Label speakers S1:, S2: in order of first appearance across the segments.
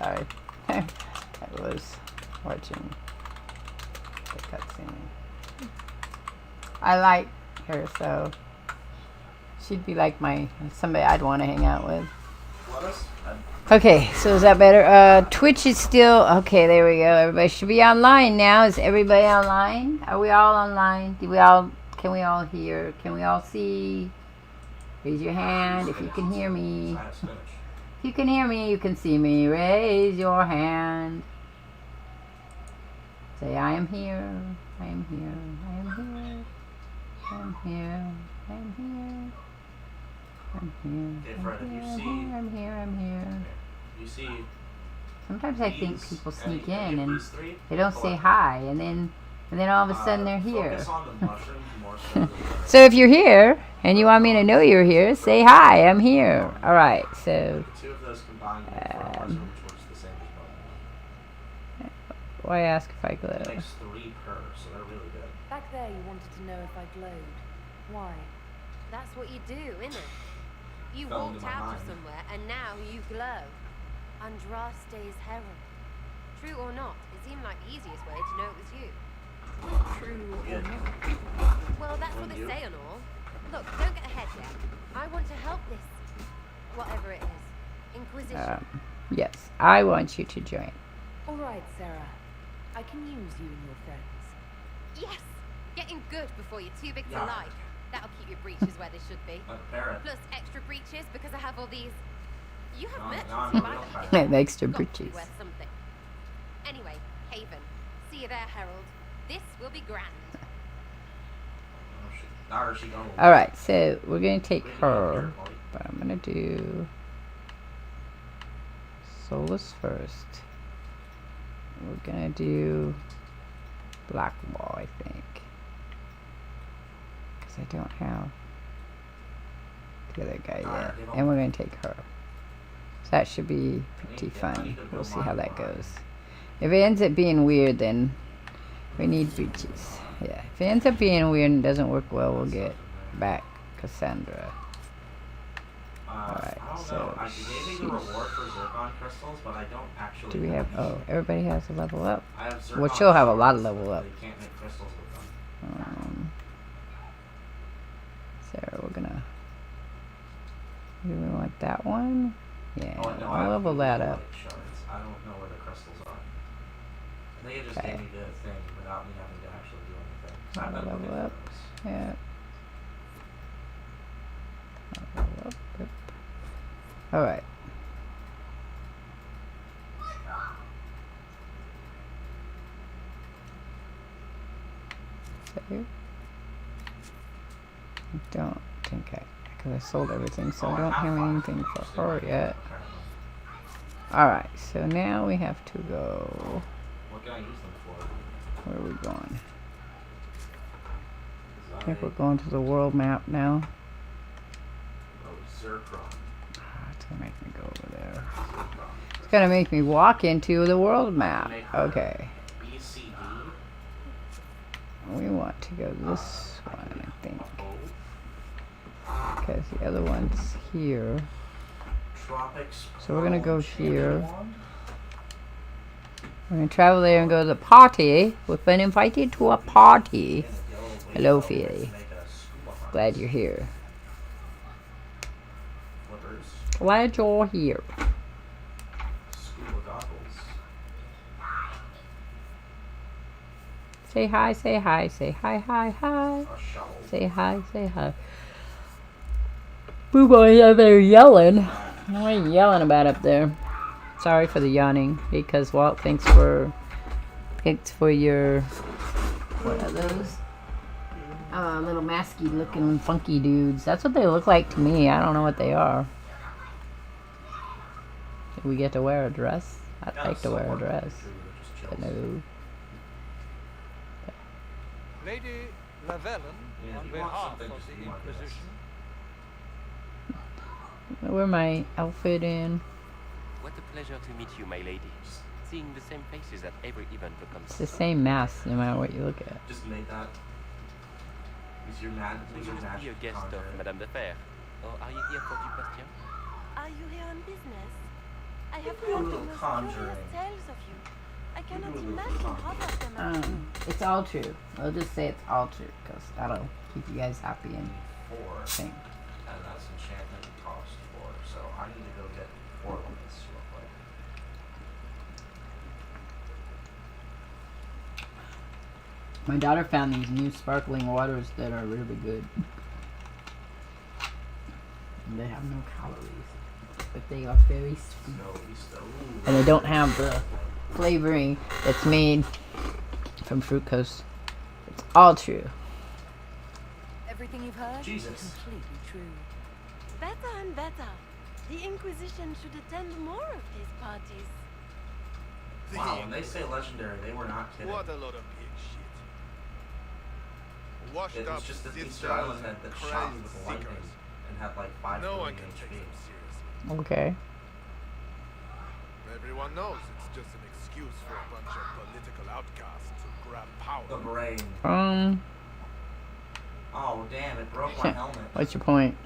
S1: sorry. I was watching the cutscene. I like her, so she'd be like somebody I'd want to hang out with. Okay, so is that better? Twitch is still okay. There we go. Everybody should be online now. Is everybody online? Are we all online? Can we all hear? Can we all see? Raise your hand if you can hear me. If you can hear me, you can see me. Raise your hand. Say, I am here. I am here. I am here. I am here. I am here. I'm here.
S2: Okay, Fred, if you see,
S1: I'm here. I'm here.
S2: You see.
S1: Sometimes I think people sneak in and they don't say hi, and then all of a sudden they're here.
S2: Focus on the mushrooms more so than
S1: So if you're here and you want me to know you're here, say hi. I'm here. All right. So.
S2: Two of those combined for a mushroom, which works the same as bone.
S1: Why ask if I glow?
S2: It makes 3 per, so they're really good.
S3: Back there, you wanted to know if I glowed. Why?
S4: That's what you do, isn't it? You
S2: Fell
S4: walked
S2: into my
S4: out
S2: mind.
S4: of somewhere and now you glow. Andraste's herald. True or not, it seemed like the easiest way to know it was you.
S3: True or not?
S4: Well, that's what they say and all. Look, don't get ahead yet. I want to help this, whatever it is, Inquisition.
S1: Yes, I want you to join.
S3: All right, Sarah. I can use you and your friends.
S4: Yes! Getting good before you're too big to
S2: Yeah.
S4: like. That'll keep your breeches where they should be.
S2: Like a parrot.
S4: Plus extra breeches because I have all these. You have
S2: No,
S4: merchants
S2: no,
S4: who
S2: no,
S4: buy
S2: no,
S4: them.
S2: no.
S1: It makes the
S4: Got to be
S1: britches.
S4: worth something. Anyway, Haven. See you there, Herald. This will be grand.
S1: All right, so we're gonna take her, but I'm gonna do Solus first. We're gonna do Blackwall, I think, because I don't have the other guy yet, and we're gonna take her. So that should be pretty fun. We'll see how that goes. If it ends up being weird, then we need breaches. Yeah, if it ends up being weird and doesn't work well, we'll get back Cassandra. Alright, so do we have, oh, everybody has a level up? Well, she'll have a lot of level up. Sarah, we're gonna, do we want that one? Yeah, I'll level that up.
S2: I don't know where the crystals are. They just gave me the thing without me having to actually do anything. So I've been looking
S1: Level up.
S2: for those.
S1: Yeah. Level up. Yep. All right. Save. I don't think because I sold everything, so I don't have anything for her yet. All right. So now we have to go.
S2: What can I use them for?
S1: Where are we going? I think we're going to the world map now.
S2: Oh, Zircon.
S1: It's gonna make me go over there. It's gonna make me walk into the world map. Okay.
S2: BCD.
S1: We want to go this one, I think. Because the other one's here.
S2: Tropics.
S1: So we're gonna go here. We're gonna travel there and go to the party. We've been invited to a party. Hello, Feely. Glad you're here. Glad you're here. Say hi, say hi, say hi, hi, hi. Say hi, say hi. Boo boys out there yelling. What are you yelling about up there? Sorry for the yawning, because Walt thanks for your, what are those? Little masky looking funky dudes. That's what they look like to me. I don't know what they are. Do we get to wear a dress? I'd like to wear a dress. But no.
S5: Lady Lavellen, on behalf of the Inquisition.
S1: Wear my outfit in.
S6: What a pleasure to meet you, my lady. Seeing the same faces at every event becomes
S1: It's the same mask no matter what you look at.
S2: Just made that. Is your mad?
S6: Will you be a guest of Madame de Fer? Or are you here for du Bastien?
S4: Are you here on business? I have
S2: do a
S4: heard the
S2: little
S4: most
S2: conjuring.
S4: curious tales of you. I cannot
S2: do a little
S4: imagine how that them are.
S1: It's all true. I'll just say it's all true because that'll keep you guys happy and
S2: 4.
S1: thing.
S2: And that's enchantment cost 4. So I need to go get 4 of this real quick.
S1: My daughter found these new sparkling waters that are really good. And they have no calories, but they are very sweet. And they don't have the flavoring that's made from fructose. It's all true.
S3: Everything you've heard
S2: Jesus.
S3: is completely true.
S4: Better and better. The Inquisition should attend more of these parties.
S2: Wow, when they say legendary, they were not kidding.
S7: What a lot of pig shit. Washed
S2: It
S7: up
S2: was just an
S7: sisters
S2: Easter Island head that
S7: and
S2: shot
S7: crazy
S2: with lightning
S7: seekers.
S2: and had like 5
S7: No one
S2: billion
S7: can take
S2: HP.
S7: them seriously.
S1: Okay.
S7: Everyone knows it's just an excuse for a bunch of political outcasts to grab power.
S2: The brain. Oh damn! It broke my helmet.
S1: What's your point?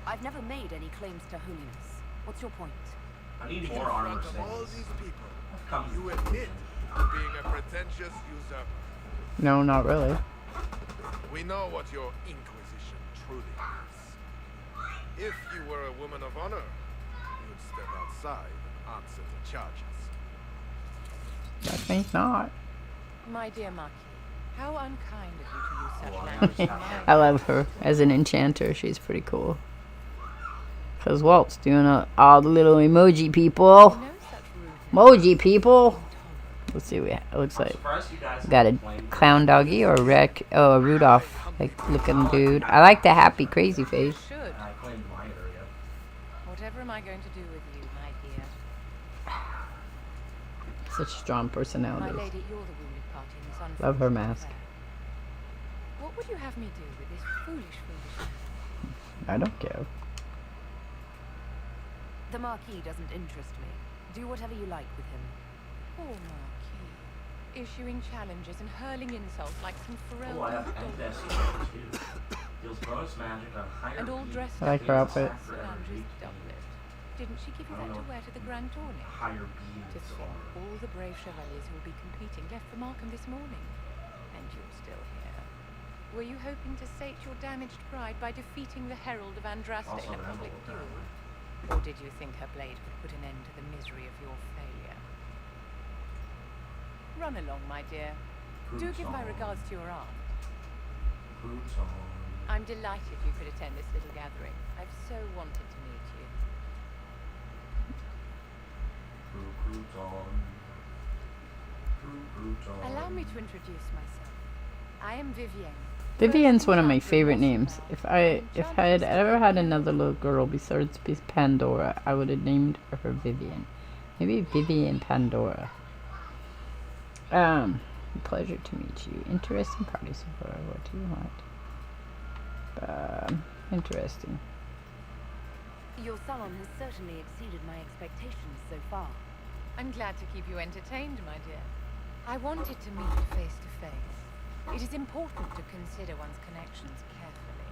S3: I've never made any claims to holiness. What's your point?
S2: I need
S7: In
S2: more armor
S7: front of all
S2: stands.
S7: these people,
S2: Come
S7: you admit to being a pretentious usurper.
S1: No, not really.
S7: We know what your Inquisition truly is. If you were a woman of honor, you'd step outside and answer the charges.
S1: I think not.
S3: My dear Marquis, how unkind of you to use such
S2: Oh, I
S3: language.
S2: understand.
S1: I love her as an enchanter. She's pretty cool. Cause Walt's doing all the little emoji people.
S3: No such rudeness.
S1: Emoji people. Let's see what it looks
S2: I'm
S1: like.
S2: surprised you guys
S1: Got a
S2: haven't played
S1: clown doggy or a a Rudolph like looking dude. I like the happy crazy face.
S3: Should.
S2: And I claimed my area.
S3: Whatever am I going to do with you, my dear?
S1: Such strong
S3: My
S1: personality.
S3: lady, you're the wounded party in this unfortunate
S1: Love her mask.
S3: affair. What would you have me do with this foolish man?
S1: I don't care.
S3: The Marquis doesn't interest me. Do whatever you like with him. Poor Marquis. Issuing challenges and hurling insults like some feral
S2: Oh, I have
S3: dog.
S2: Endess too. Deals bonus magic on higher
S3: And all
S2: beat.
S3: dressed
S1: I like
S3: up
S1: her
S3: in
S1: outfit.
S2: For
S3: Sandry's
S2: energy.
S3: doublet. Didn't she give you
S2: I
S3: that
S2: don't
S3: to
S2: know.
S3: wear to the Grand Tourney?
S2: Higher
S3: To
S2: beams
S3: think
S2: on.
S3: all the brave chevaliers who will be competing left for Markham this morning. And you're still here. Were you hoping to sate your damaged pride by defeating the Herald of Andraste
S2: Also
S3: in
S2: an
S3: a public
S2: envelope,
S3: duel?
S2: apparently.
S3: Or did you think her blade would put an end to the misery of your failure? Run along, my dear. Do give my regards to your aunt.
S2: Crouton.
S3: I'm delighted you could attend this little gathering. I've so wanted to meet you.
S2: Crouton. Crouton.
S3: Allow me to introduce myself. I am Vivienne.
S1: Vivian's one of my favorite names. If I had ever had another little girl besides Pandora, I would have named her Vivian. Maybe Vivian Pandora. Pleasure to meet you. Interesting party so far. What do you want? Interesting.
S3: Your salon has certainly exceeded my expectations so far. I'm glad to keep you entertained, my dear. I wanted to meet face to face. It is important to consider one's connections carefully.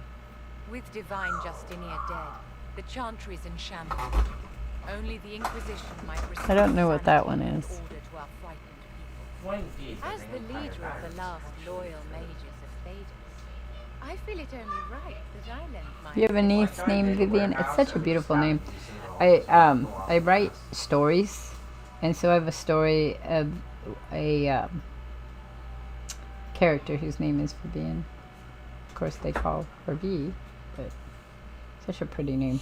S3: With divine Justinia dead, the Chantry's in shambles. Only the Inquisition might restore
S1: I don't know what that one
S3: sanity in
S1: is.
S3: order to our frightened people.
S2: Flame Thief, I
S3: As
S2: think,
S3: the
S2: is higher
S3: leader of the
S2: batteries,
S3: last
S2: actually.
S3: loyal mages of Thedas, I feel it only right that I lend my
S1: You have a niece named Vivian? It's such a beautiful name. I write stories, and so I have a story of a character whose name is Vivian. Of course, they call her V, but such a pretty name.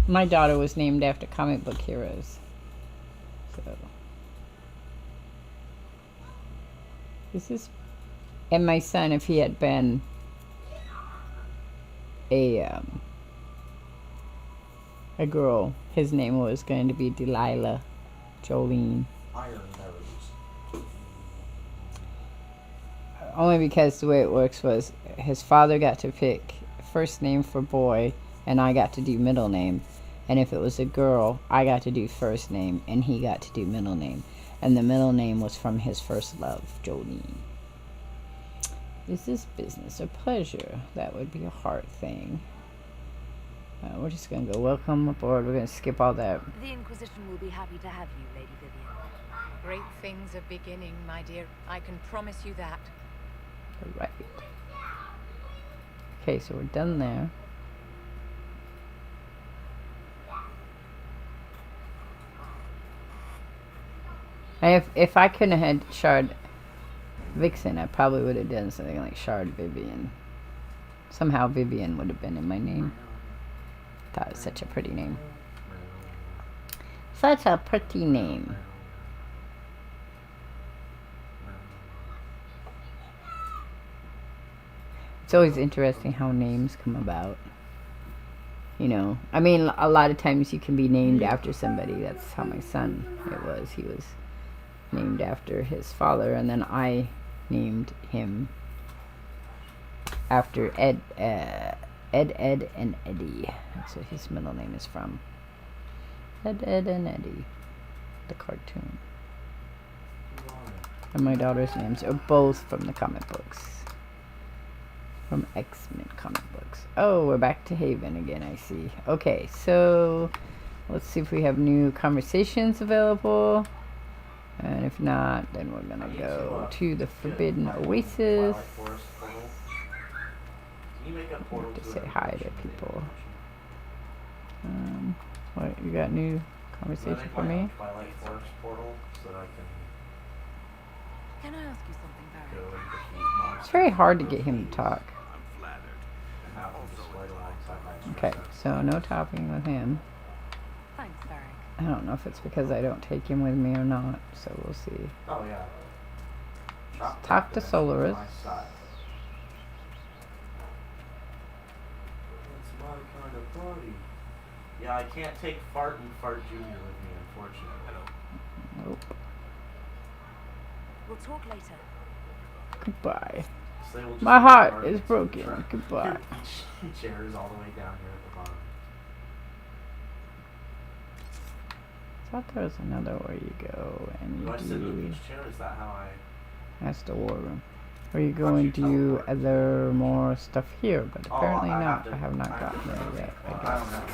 S1: My daughter was named after comic book heroes. So this is, and my son, if he had been a girl, his name was going to be Delilah Jolene.
S2: Iron Berries.
S1: Only because the way it works was his father got to pick first name for boy, and I got to do middle name. And if it was a girl, I got to do first name, and he got to do middle name. And the middle name was from his first love, Jolene. Is this business or pleasure? That would be a hard thing. We're just gonna go welcome aboard. We're gonna skip all that.
S4: The Inquisition will be happy to have you, Lady Vivian.
S3: Great things are beginning, my dear. I can promise you that.
S1: Right. Okay, so we're done there. And if I couldn't have had Shardvixen, I probably would have done something like Shardvivian. Somehow Vivian would have been in my name. Thought it was such a pretty name. Such a pretty name. It's always interesting how names come about. You know, I mean, a lot of times you can be named after somebody. That's how my son, it was. He was named after his father, and then I named him after Ed, and Eddie. That's what his middle name is from. Ed, and Eddie. The cartoon. And my daughter's names are both from the comic books. From X-Men comic books. Oh, we're back to Haven again, I see. Okay, so let's see if we have new conversations available. And if not, then we're gonna go to the Forbidden Oasis. To say hi to people. What, you got new conversation for me?
S4: Can I ask you something, Barry?
S1: It's very hard to get him to talk. Okay, so no talking with him.
S4: Thanks, Barry.
S1: I don't know if it's because I don't take him with me or not, so we'll see.
S2: Oh yeah.
S1: Talk to Solaris.
S2: That's my kind of party. Yeah, I can't take Fart and Fart Jr. with me, unfortunately.
S1: Nope.
S4: We'll talk later.
S1: Goodbye.
S2: So they will just
S1: My
S2: put
S1: heart
S2: parties
S1: is
S2: and
S1: broken.
S2: truck.
S1: Goodbye.
S2: Chairs all the way down here at the bottom.
S1: I thought there was another where you go and
S2: Do I sit in
S1: you
S2: the
S1: do.
S2: beach chair? Is that how I...
S1: That's the war room. Where you go and do other more stuff here, but apparently
S2: I
S1: not.
S2: have
S1: I have not gotten there yet. I
S2: Well, I
S1: guess.
S2: don't have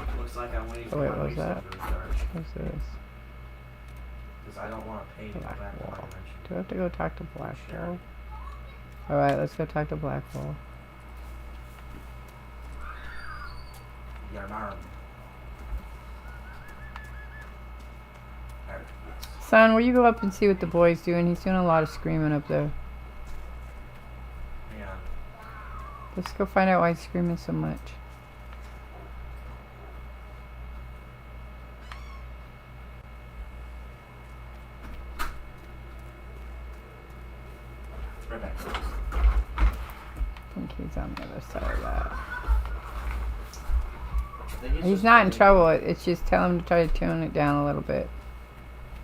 S2: one. Looks like I'm waiting
S1: Oh
S2: for
S1: wait,
S2: my
S1: what was that?
S2: resource to recharge.
S1: What's this?
S2: Because I don't want to pay to go back to my
S1: Blackwall.
S2: dimension.
S1: Do I have to go talk to Blackwall? Alright, let's go talk to Blackwall.
S2: Yarnarm. There, yes.
S1: Son, will you go up and see what the boy's doing? He's doing a lot of screaming up there.
S2: Yeah.
S1: Let's go find out why he's screaming so much.
S2: Right back.
S1: I think he's on the other side of that.
S2: I think it's
S1: He's
S2: just
S1: not in
S2: really-
S1: trouble. It's just tell him to try to tune it down a little bit.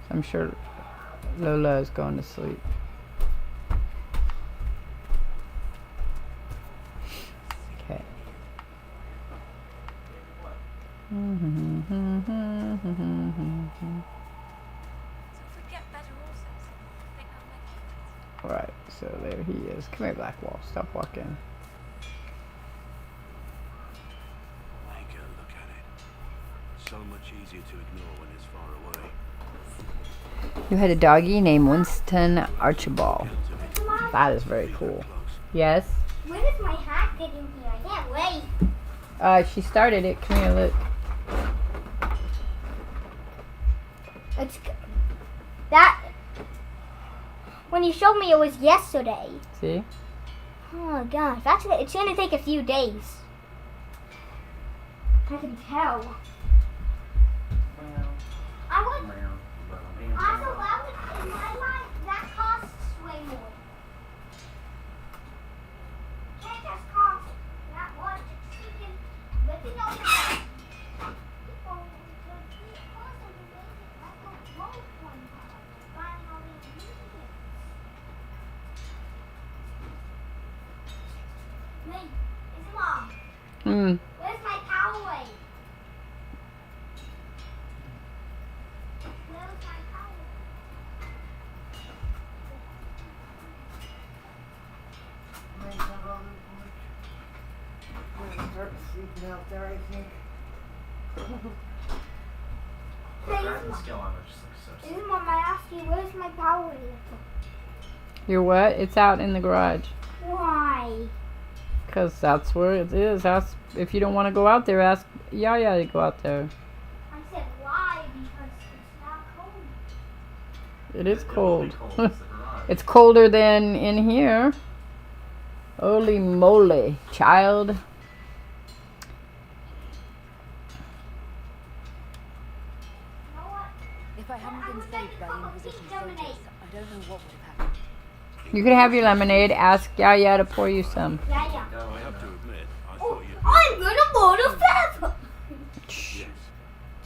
S1: I'm sure Lola is going to sleep. Okay.
S4: So if we get better horses, I think I'll make it.
S1: Alright, so there he is. Come here, Blackwall. Stop walking.
S8: Take a look at it. So much easier to ignore when it's far away.
S1: You had a doggy named Winston Archibald. That is very cool. Yes?
S9: When is my hat getting here? I can't wait.
S1: She started it. Come here, look.
S9: That when you showed me it was yesterday.
S1: See?
S9: Oh my gosh, it's gonna take a few days. I can tell. I would. Also, in my mind, that costs way more. Can't just cost that much. You can living on the Wait, it's Mom. Where's my cowboy? Where's my cowboy?
S10: start sleeping out there, I think.
S2: Dragon skill on it just looks so sick.
S9: This is Mom, I asked you, where's my power ranger?
S1: Your what? It's out in the garage.
S9: Why?
S1: Because that's where it is. Ask, if you don't want to go out there, ask Yaya to go out there.
S9: I said why because it's not cold.
S1: It is cold.
S2: It's the garage.
S1: It's colder than in here. Holy moly, child.
S9: You know what?
S3: If I hadn't been saved by the Inquisition soldiers, I don't know what would have happened.
S1: You can have your lemonade. Ask Yaya to pour you some.
S9: Yeah.
S8: I have to admit, I thought you'd
S9: I'm gonna board a feather.
S8: Yes.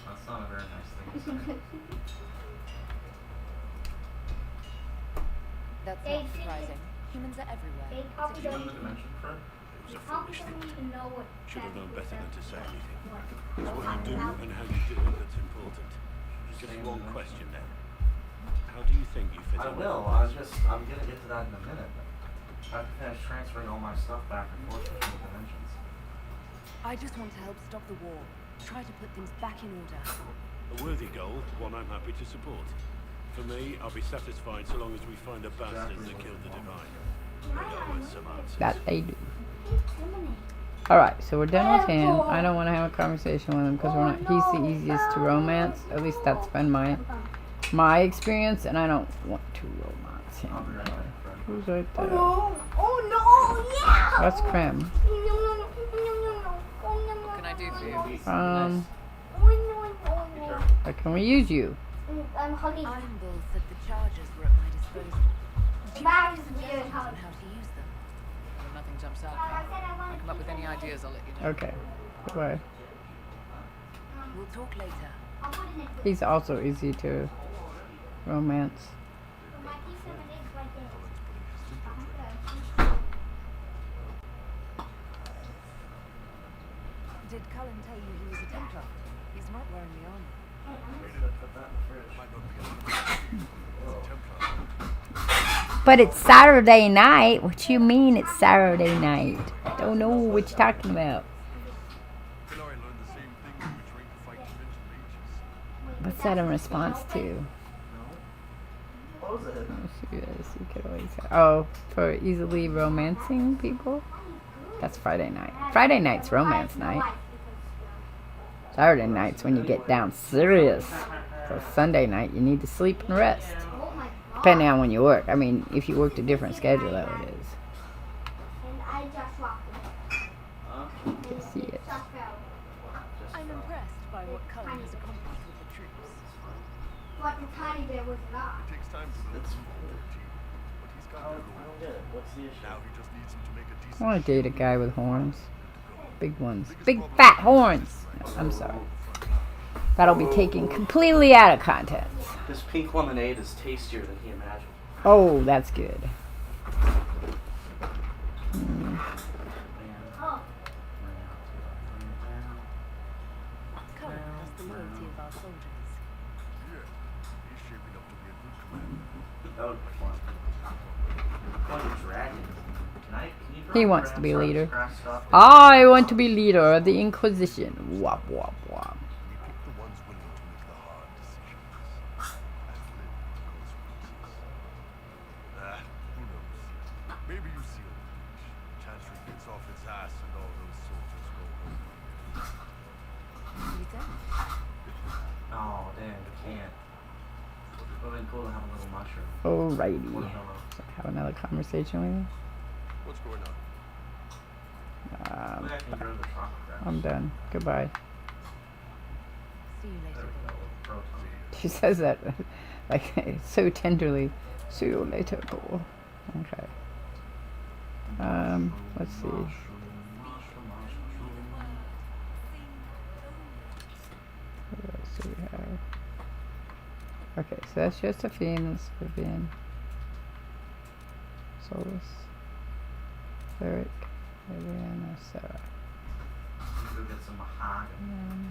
S2: That's not a very nice thing to say.
S3: That's
S9: They
S3: not surprising. Humans are everywhere.
S9: They probably
S2: Did you
S9: don't
S2: win the dimension for it?
S8: It was a
S9: probably
S8: foolish
S9: don't
S8: thing.
S9: even know what
S8: Should have known better than to say anything.
S9: What?
S8: It's what you do and how you do it that's important. Just one question then. How do you think you fit
S2: I
S8: in?
S2: will. I'm gonna get to that in a minute. I have to finish transferring all my stuff back and forth between the dimensions.
S3: I just want to help stop the war. Try to put things back in order.
S8: A worthy goal, one I'm happy to support. For me, I'll be satisfied so long as we find a bastard that killed the divine. Maybe with some answers.
S1: That they do. Alright, so we're done with him. I don't want to have a conversation with him because we're not. He's the easiest to romance. At least that's been my experience, and I don't want to romance him.
S2: I'll be right back.
S1: Who's right there?
S9: Oh no! Yeah!
S1: That's Krem.
S3: What can I do for you?
S1: Or can we use you?
S9: I'm hugging.
S3: Iron Bull said the charges were at my disposal. Do you
S9: That
S3: have
S9: is
S3: suggestions
S9: weird
S3: on
S9: how.
S3: how to use them?
S10: Nothing jumps out.
S9: I said I
S10: If I
S9: wanted
S10: come up with any ideas, I'll let you know.
S1: Okay. Goodbye.
S3: We'll talk later.
S9: I'll put it in.
S1: He's also easy to romance.
S9: My piece of it is right there.
S3: Did Cullen tell you he was a Templar? He's not wearing the armor.
S1: But it's Saturday night. What you mean it's Saturday night? Don't know what you're talking about. What's that in response to?
S2: Close it.
S1: Yes, you could always oh, for easily romancing people? That's Friday night. Friday night's romance night. Saturday night's when you get down serious. So Sunday night you need to sleep and rest. Depending on when you work. I mean, if you worked a different schedule, that what it is.
S9: And I just walked away.
S1: You see it.
S3: I'm impressed by what Cullen has accomplished with the troops.
S9: But the tiny bear was not.
S7: It takes time to
S2: It's.
S7: but he's got
S2: I don't get it. What's the issue?
S7: Now he just needs him to make a decent
S1: I want to date a guy with horns. Big ones. Big fat horns! I'm sorry. That'll be taken completely out of context.
S2: This pink lemonade is tastier than he imagined.
S1: Oh, that's good.
S3: Cullen has the loyalty of our soldiers.
S7: Yeah. He's shaping up to be a good commander.
S2: That would be fun. One dragon. Can
S1: He
S2: draw
S1: wants to
S2: Graham
S1: be
S2: Sarge's
S1: leader.
S2: grass stuff?
S1: I want to be leader of the Inquisition. Wop, wop, wop.
S7: We pick the ones willing to make the hard decisions. And live consequences. Who knows? Maybe you seal the breach. Chancery gets off its ass and all those soldiers go home.
S3: You think?
S2: Oh, damn, you can't. It would have been cool to have a little mushroom.
S1: Alrighty.
S2: Watermelon.
S1: Have another conversation with you?
S7: What's going on?
S2: Maybe I can grow the chocolate grass.
S1: I'm done. Goodbye.
S3: See you
S2: There
S3: later.
S2: we go. Proton.
S1: She says that like so tenderly. See you later, Bull. Okay. Let's see. What else do we have? Okay, so that's Josephine, that's Vivian. Solus. Cleric. Vivian, or Sarah.
S2: Go get some mahogany.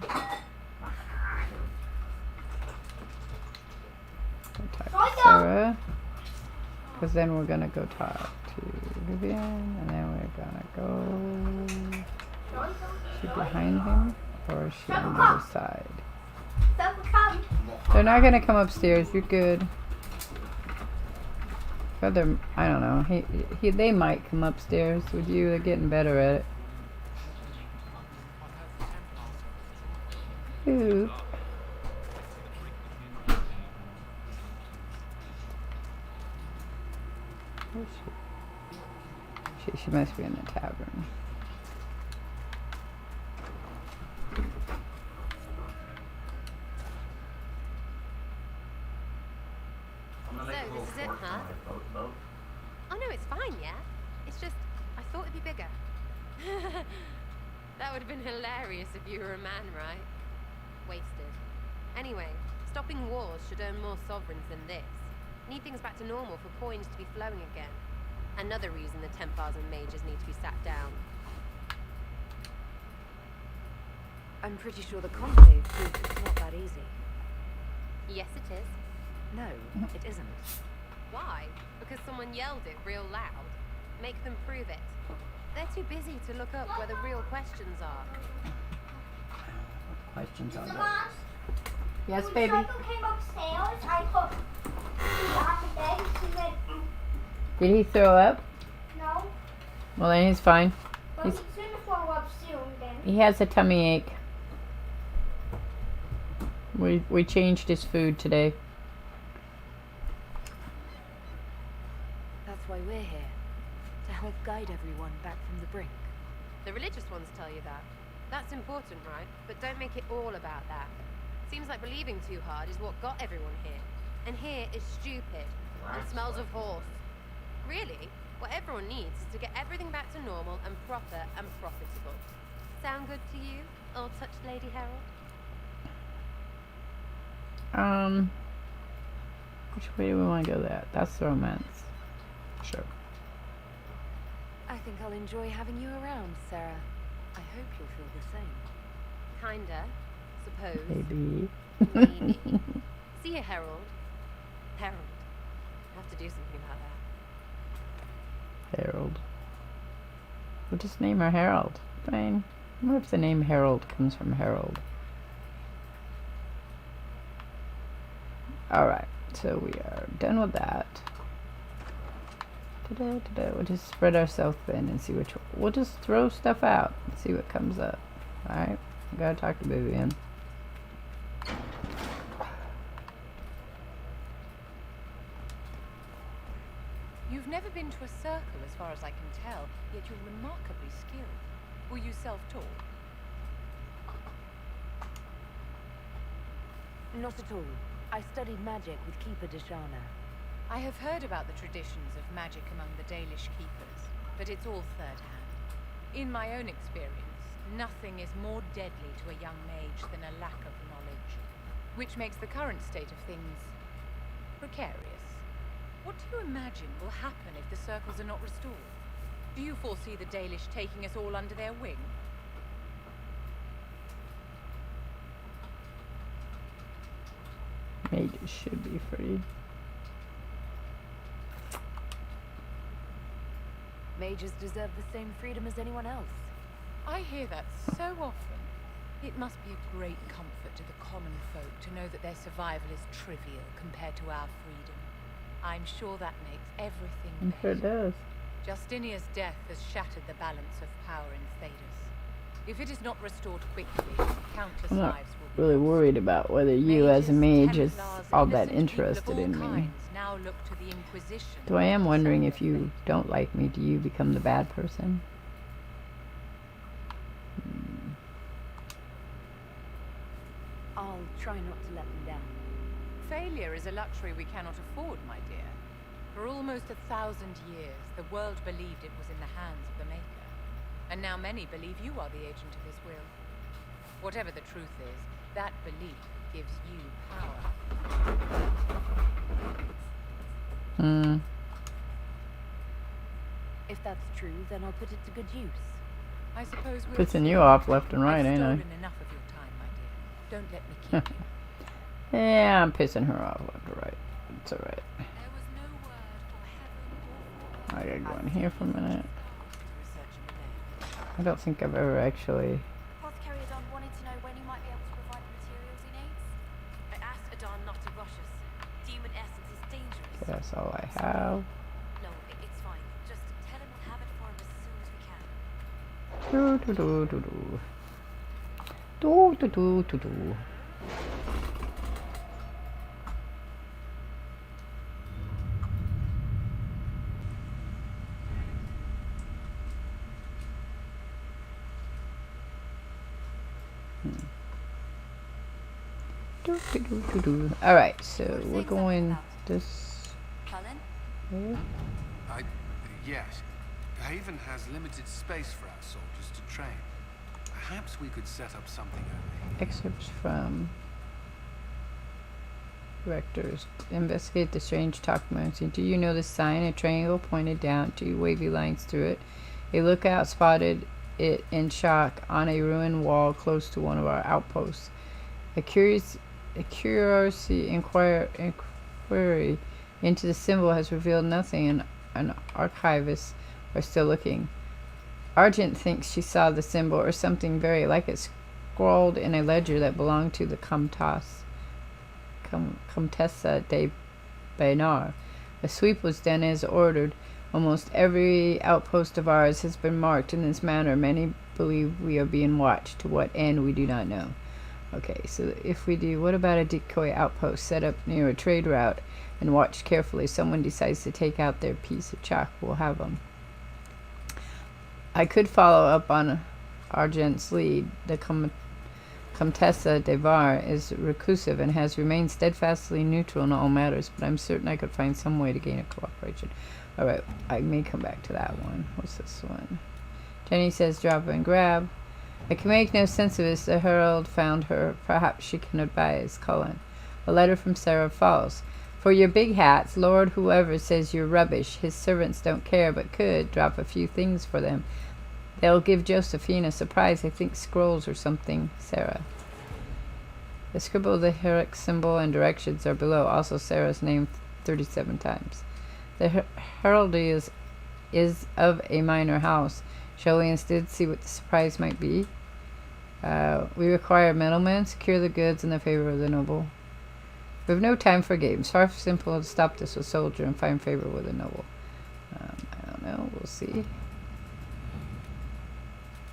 S2: Mahogany.
S1: We'll talk to Sarah. Because then we're gonna go talk to Vivian, and then we're gonna go Is she behind him? Or is she on the other side?
S9: Pepper, come.
S1: They're not gonna come upstairs. You're good. Other, I don't know. They might come upstairs with you. They're getting better at it. Ooh. Where is she? She must be in the tavern.
S4: So, this is it, huh? Oh no, it's fine, yeah? It's just, I thought it'd be bigger. That would have been hilarious if you were a man, right? Wasted. Anyway, stopping wars should earn more sovereigns than this. Need things back to normal for coins to be flowing again. Another reason the Templars and mages need to be sat down.
S3: I'm pretty sure the conclave proved it's not that easy.
S4: Yes, it is.
S3: No, it isn't.
S4: Why? Because someone yelled it real loud? Make them prove it. They're too busy to look up where the real questions are.
S1: Questions on
S9: Mom,
S1: that. Yes,
S9: when
S1: baby.
S9: Psycho came upstairs, I put she on the bed. She went,
S1: Did he throw up?
S9: no.
S1: Well, then he's fine.
S9: But he's gonna throw up soon then.
S1: He has a tummy ache. We changed his food today.
S3: That's why we're here. To help guide everyone back from the brink.
S4: The religious ones tell you that. That's important, right? But don't make it all about that. Seems like believing too hard is what got everyone here. And here is stupid and smells of horse. Really, what everyone needs is to get everything back to normal and proper and profitable. Sound good to you, old touched Lady Harold?
S1: Which way do we want to go that? That's romance. Sure.
S3: I think I'll enjoy having you around, Sarah. I hope you'll feel the same.
S4: Kinda. Suppose.
S1: Maybe.
S4: Maybe. See you, Harold. Harold. I have to do something about that.
S1: Harold. We'll just name her Harold. Fine. What if the name Harold comes from Harold? Alright, so we are done with that. We'll just spread ourselves thin and see which one. We'll just throw stuff out and see what comes up. Alright, I gotta talk to Vivian.
S3: You've never been to a circle as far as I can tell, yet you're remarkably skilled. Were you self-taught? Not at all. I studied magic with Keeper Deshana. I have heard about the traditions of magic among the Dalish keepers, but it's all third-hand. In my own experience, nothing is more deadly to a young mage than a lack of knowledge, which makes the current state of things precarious. What do you imagine will happen if the circles are not restored? Do you foresee the Dalish taking us all under their wing?
S1: Mages should be free.
S3: Mages deserve the same freedom as anyone else. I hear that so often. It must be a great comfort to the common folk to know that their survival is trivial compared to our freedom. I'm sure that makes everything
S1: I'm sure it
S3: better.
S1: does.
S3: Justinia's death has shattered the balance of power in Thedas. If it is not restored quickly, countless
S1: I'm not
S3: lives will be
S1: really
S3: lost.
S1: worried about whether you as a
S3: Mages,
S1: mage is
S3: Templars,
S1: all that
S3: innocent people of
S1: interested
S3: all
S1: in me.
S3: kinds now look to the Inquisition.
S1: Though I am
S3: to
S1: wondering
S3: solve
S1: if
S3: their
S1: you
S3: fate.
S1: don't like me, do you become the bad person?
S3: I'll try not to let them down. Failure is a luxury we cannot afford, my dear. For almost 1,000 years, the world believed it was in the hands of the Maker. And now many believe you are the agent of his will. Whatever the truth is, that belief gives you power. If that's true, then I'll put it to good use. I suppose we'll
S1: Pissing
S3: see.
S1: you off left and right,
S3: I've
S1: ain't I?
S3: stolen enough of your time, my dear. Don't let me keep you.
S1: Yeah, I'm pissing her off left and right. It's alright.
S4: There was no word for heaven or
S1: I gotta go in here for a minute.
S3: Research in the day.
S1: I don't think I've ever actually...
S9: Apothecary Adon wanted to know when you might be able to provide the materials he needs. I asked Adon not to rush us. Demon essence is dangerous.
S1: Okay, that's all I have.
S9: No, it's fine. Just tell him we'll have it for him as soon as we can.
S1: Do do do do do. Do do do do do. Alright, so we're going this way.
S11: Yes. Haven has limited space for our soldiers to train. Perhaps we could set up something over here.
S1: Excerpts from directors. Investigate the strange documents. Do you know the sign? A triangle pointed down, 2 wavy lines through it. A lookout spotted it in shock on a ruined wall close to one of our outposts. A curiosity inquiry into the symbol has revealed nothing, and archivists are still looking. Argent thinks she saw the symbol or something very like it scrawled in a ledger that belonged to the Comtesse de Baynard. A sweep was done as ordered. Almost every outpost of ours has been marked in this manner. Many believe we are being watched. To what end, we do not know. Okay, so if we do, what about a decoy outpost set up near a trade route and watched carefully? Someone decides to take out their piece of chalk. We'll have them. I could follow up on Argent's lead. The Comtesse de Var is reclusive and has remained steadfastly neutral in all matters, but I'm certain I could find some way to gain a cooperation. Alright, I may come back to that one. What's this one? Jenny says drop and grab. I can make no sense of this. The herald found her. Perhaps she can advise. Cullen. A letter from Sarah falls. For your big hats, Lord whoever says you're rubbish. His servants don't care, but could drop a few things for them. They'll give Josephine a surprise. I think scrolls or something. Sarah. The scribble of the Herrick symbol and directions are below. Also Sarah's name 37 times. The heraldry is of a minor house. Shall we instead see what the surprise might be? We require middlemen, secure the goods in the favor of the noble. We have no time for games. Far from simple to stop this with soldier and find favor with the noble. I don't know. We'll see.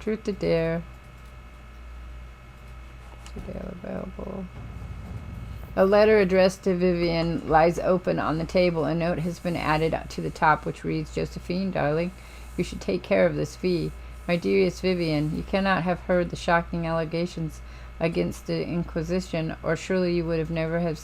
S1: Truth to dare. Today available. A letter addressed to Vivian lies open on the table. A note has been added to the top which reads, Josephine, darling, you should take care of this fee. My dearest Vivian, you cannot have heard the shocking allegations against the Inquisition, or surely you would have never have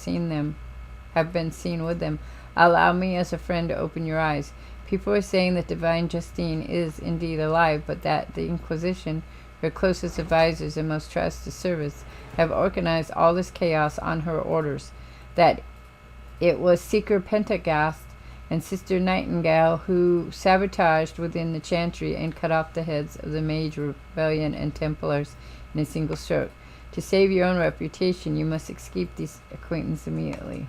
S1: been seen with them. Allow me as a friend to open your eyes. People are saying that Divine Justine is indeed alive, but that the Inquisition, her closest advisors and most trusted servants, have organized all this chaos on her orders. That it was Seeker Pentagast and Sister Nightingale who sabotaged within the chantry and cut off the heads of the Mage Rebellion and Templars in a single stroke. To save your own reputation, you must escape these acquaintances immediately.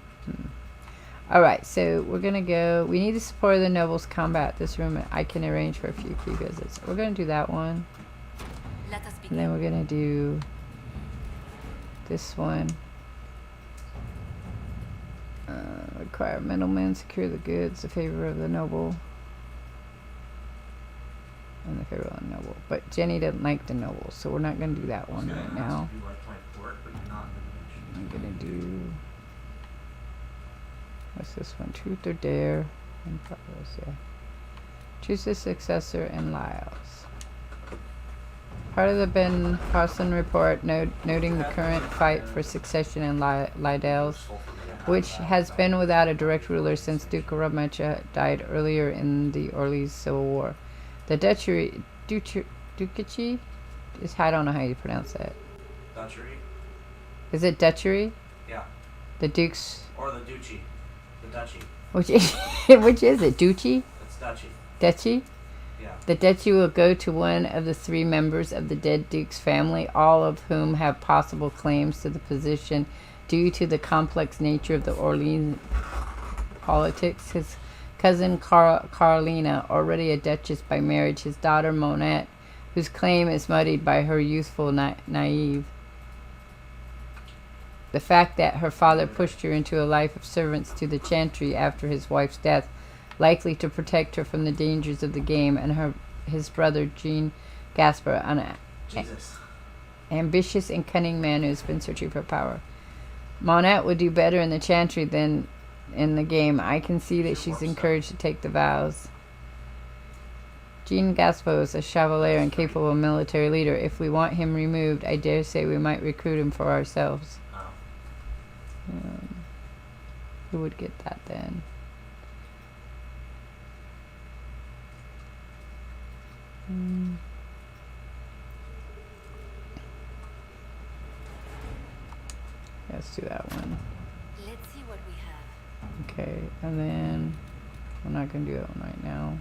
S1: Alright, so we're going to go... We need the support of the nobles combat this room. I can arrange for a few key visits. We're going to do that one. And then we're going to do this one. Require middlemen, secure the goods, the favor of the noble. And the favor of the noble. But Jenny didn't like the noble, so we're not going to do that one right now. I'm going to do... What's this one? Truth or dare? And progress, yeah. Choose the successor in Lyles. Part of the Ben Carson report noting the current fight for succession in Lydales, which has been without a direct ruler since Duke Aramecha died earlier in the Orleans Civil War. The duchy is, I don't know how you pronounce that.
S2: Duchy?
S1: Is it duchy?
S2: Yeah.
S1: The Duke's...
S2: Or the duchy. The duchy.
S1: Which is it? Duchy?
S2: It's duchy.
S1: Duchy?
S2: Yeah.
S1: The duchy will go to one of the 3 members of the dead Duke's family, all of whom have possible claims to the position due to the complex nature of the Orleans politics. His cousin Carolina, already a duchess by marriage, his daughter Monette, whose claim is muddied by her youthful naive. The fact that her father pushed her into a life of servants to the Chantry after his wife's death, likely to protect her from the dangers of the game, and his brother Jean Gasper, an ambitious and cunning man who has been searching for power. Monette would do better in the Chantry than in the game. I can see that she's encouraged to take the vows. Jean Gasper is a chevalier and capable military leader. If we want him removed, I dare say we might recruit him for ourselves. Who would get that then? Let's do that one.
S9: Let's see what we have.
S1: Okay, and then we're not gonna do that one right now.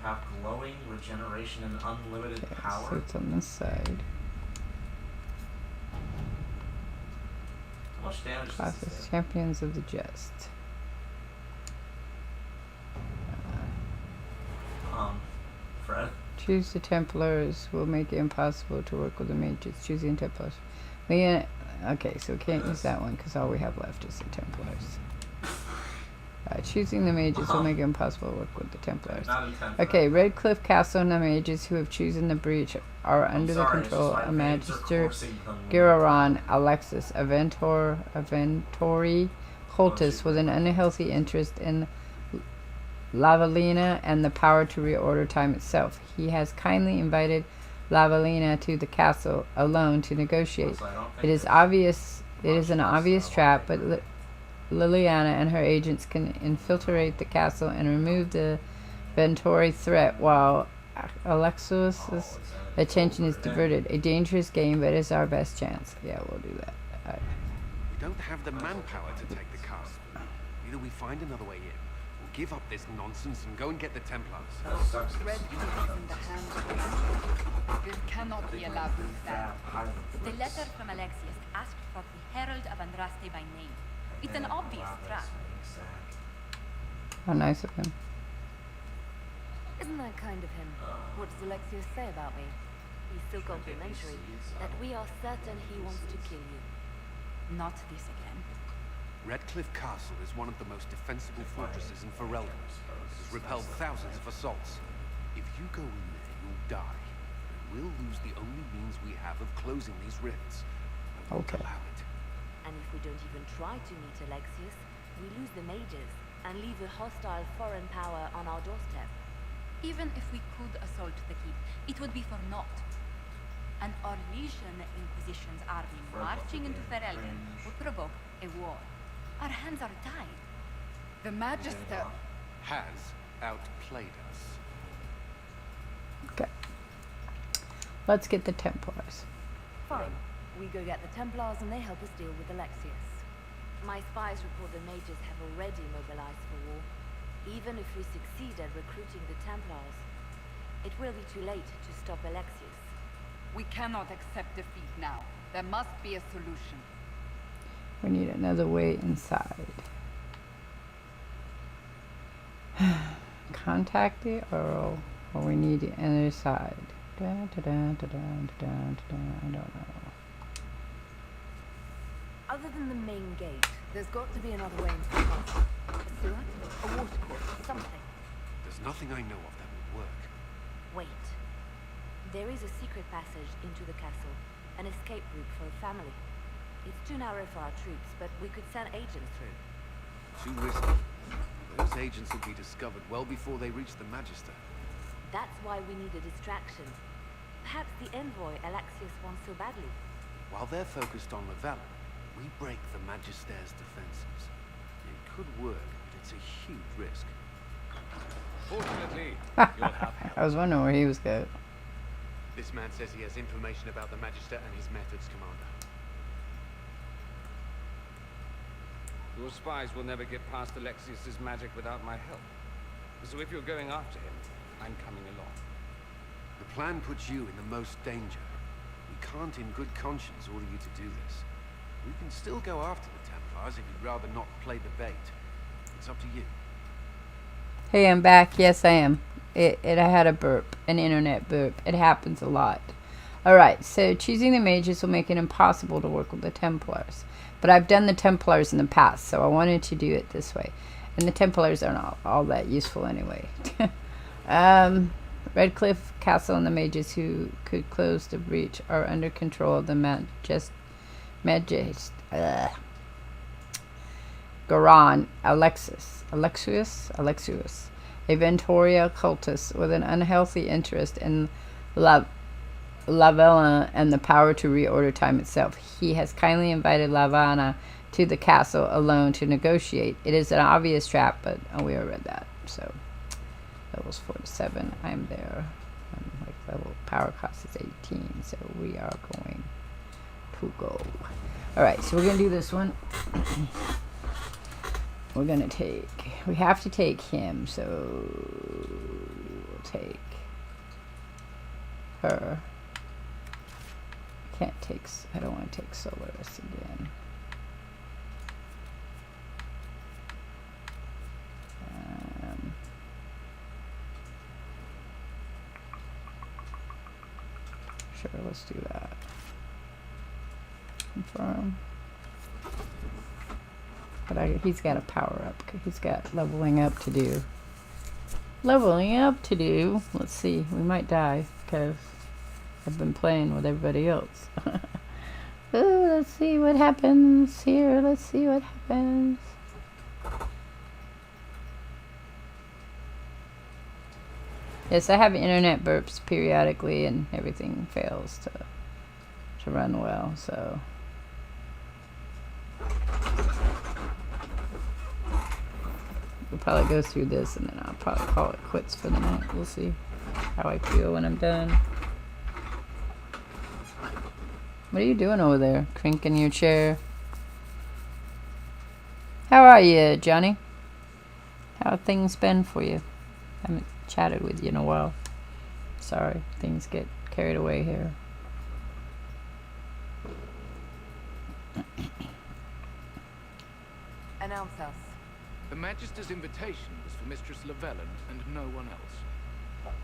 S2: Have glowing regeneration and unlimited power.
S1: So it's on this side.
S2: How much damage does
S1: Classes
S2: this do?
S1: Champions of the Just.
S2: Fred?
S1: Choose the Templars will make it impossible to work with the mages. Choosing Templars. Okay, so we can't use that one because all we have left is the Templars. Choosing the mages will make it impossible to work with the Templars. Okay, Redcliffe Castle and the mages who have chosen the breach are under the control of Magister Giraron Alexis, a Ventori cultist with an unhealthy interest in Lavalina and the power to reorder time itself. He has kindly invited Lavalina to the castle alone to negotiate. It is an obvious trap, but Liliana and her agents can infiltrate the castle and remove the Ventori threat while Alexis' attention is diverted. A dangerous game, but it's our best chance. Yeah, we'll do that.
S6: We don't have the manpower to take the castle. Either we find another way in, or give up this nonsense and go and get the Templars.
S10: Red is in the hands of the This cannot be allowed to stand.
S9: The letter from Alexius asked for the Herald of Andraste by name. It's an obvious trap.
S1: How nice of him.
S3: Isn't that kind of him? What does Alexius say about me?
S9: He's so complimentary that we are certain he wants to kill you. Not this again.
S6: Redcliffe Castle is one of the most defensible fortresses in Ferelden. It has repelled thousands of assaults. If you go in there, you'll die. And we'll lose the only means we have of closing these rifts. I won't allow it.
S9: And if we don't even try to meet Alexius, we lose the mages and leave a hostile foreign power on our doorstep. Even if we could assault the keep, it would be for naught. An Orlesian Inquisition's army marching into Ferelden would provoke a war. Our hands are tied.
S10: The Magister
S6: has outplayed us.
S1: Okay. Let's get the Templars.
S3: Fine. We go get the Templars and they help us deal with Alexius.
S9: My spies report the mages have already mobilized for war. Even if we succeed at recruiting the Templars, it will be too late to stop Alexius.
S10: We cannot accept defeat now. There must be a solution.
S1: We need another way inside. Contact the Earl, or we need the other side. I don't know.
S3: Other than the main gate, there's got to be another way into the castle. A sewer? A watercourse? Something.
S6: There's nothing I know of that would work.
S9: Wait. There is a secret passage into the castle. An escape route for a family. It's too narrow for our troops, but we could send agents through.
S6: Too risky. Those agents will be discovered well before they reach the Magister.
S9: That's why we need a distraction. Perhaps the envoy Alexius wants so badly.
S6: While they're focused on Lavelle, we break the Magister's defenses. It could work, but it's a huge risk.
S11: Fortunately, you'll have help.
S1: I was wondering where he was going.
S12: This man says he has information about the Magister and his methods, Commander.
S5: Your spies will never get past Alexius's magic without my help. So if you're going after him, I'm coming along.
S6: The plan puts you in the most danger. We can't in good conscience order you to do this. We can still go after the Templars if you'd rather not play the bait.
S11: It's up to you.
S1: Hey, I'm back. Yes, I am. I had a burp, an internet burp. It happens a lot. Alright, so choosing the mages will make it impossible to work with the Templars. But I've done the Templars in the past, so I wanted to do it this way. And the Templars aren't all that useful anyway. Redcliffe Castle and the mages who could close the breach are under control of the Garan Alexius, a Ventoria cultist with an unhealthy interest in Lavella and the power to reorder time itself. He has kindly invited Lavana to the castle alone to negotiate. It is an obvious trap, but we already read that. So levels 4 to 7. I'm there. Like level power cost is 18, so we are going to go. All right, so we're gonna do this one. We're gonna take. We have to take him, so we'll take her. Can't take. I don't want to take Solaris again. Sure, let's do that. Confirm. But he's got a power up. He's got leveling up to do. Leveling up to do. Let's see. We might die because I've been playing with everybody else. Ooh, let's see what happens here. Let's see what happens. Yes, I have internet burps periodically and everything fails to run well, so. We'll probably go through this and then I'll probably call it quits for the night. We'll see how I feel when I'm done. What are you doing over there? Crinking your chair? How are you, Johnny? How have things been for you? I haven't chatted with you in a while. Sorry, things get carried away here.
S3: Announce us.
S11: The Magister's invitation was for Mistress Llewellyn and no one else.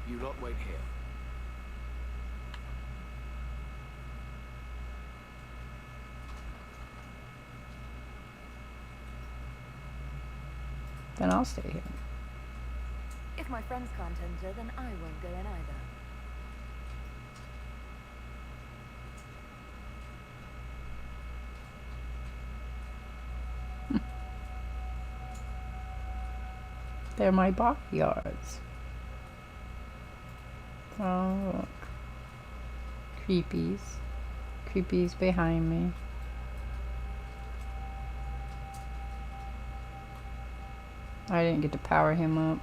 S11: You lot wait here.
S1: Then I'll stay here.
S9: If my friends can't enter, then I won't go in either.
S1: They're my bodyguards. Oh, look. Creepies. Creepies behind me. I didn't get to power him up.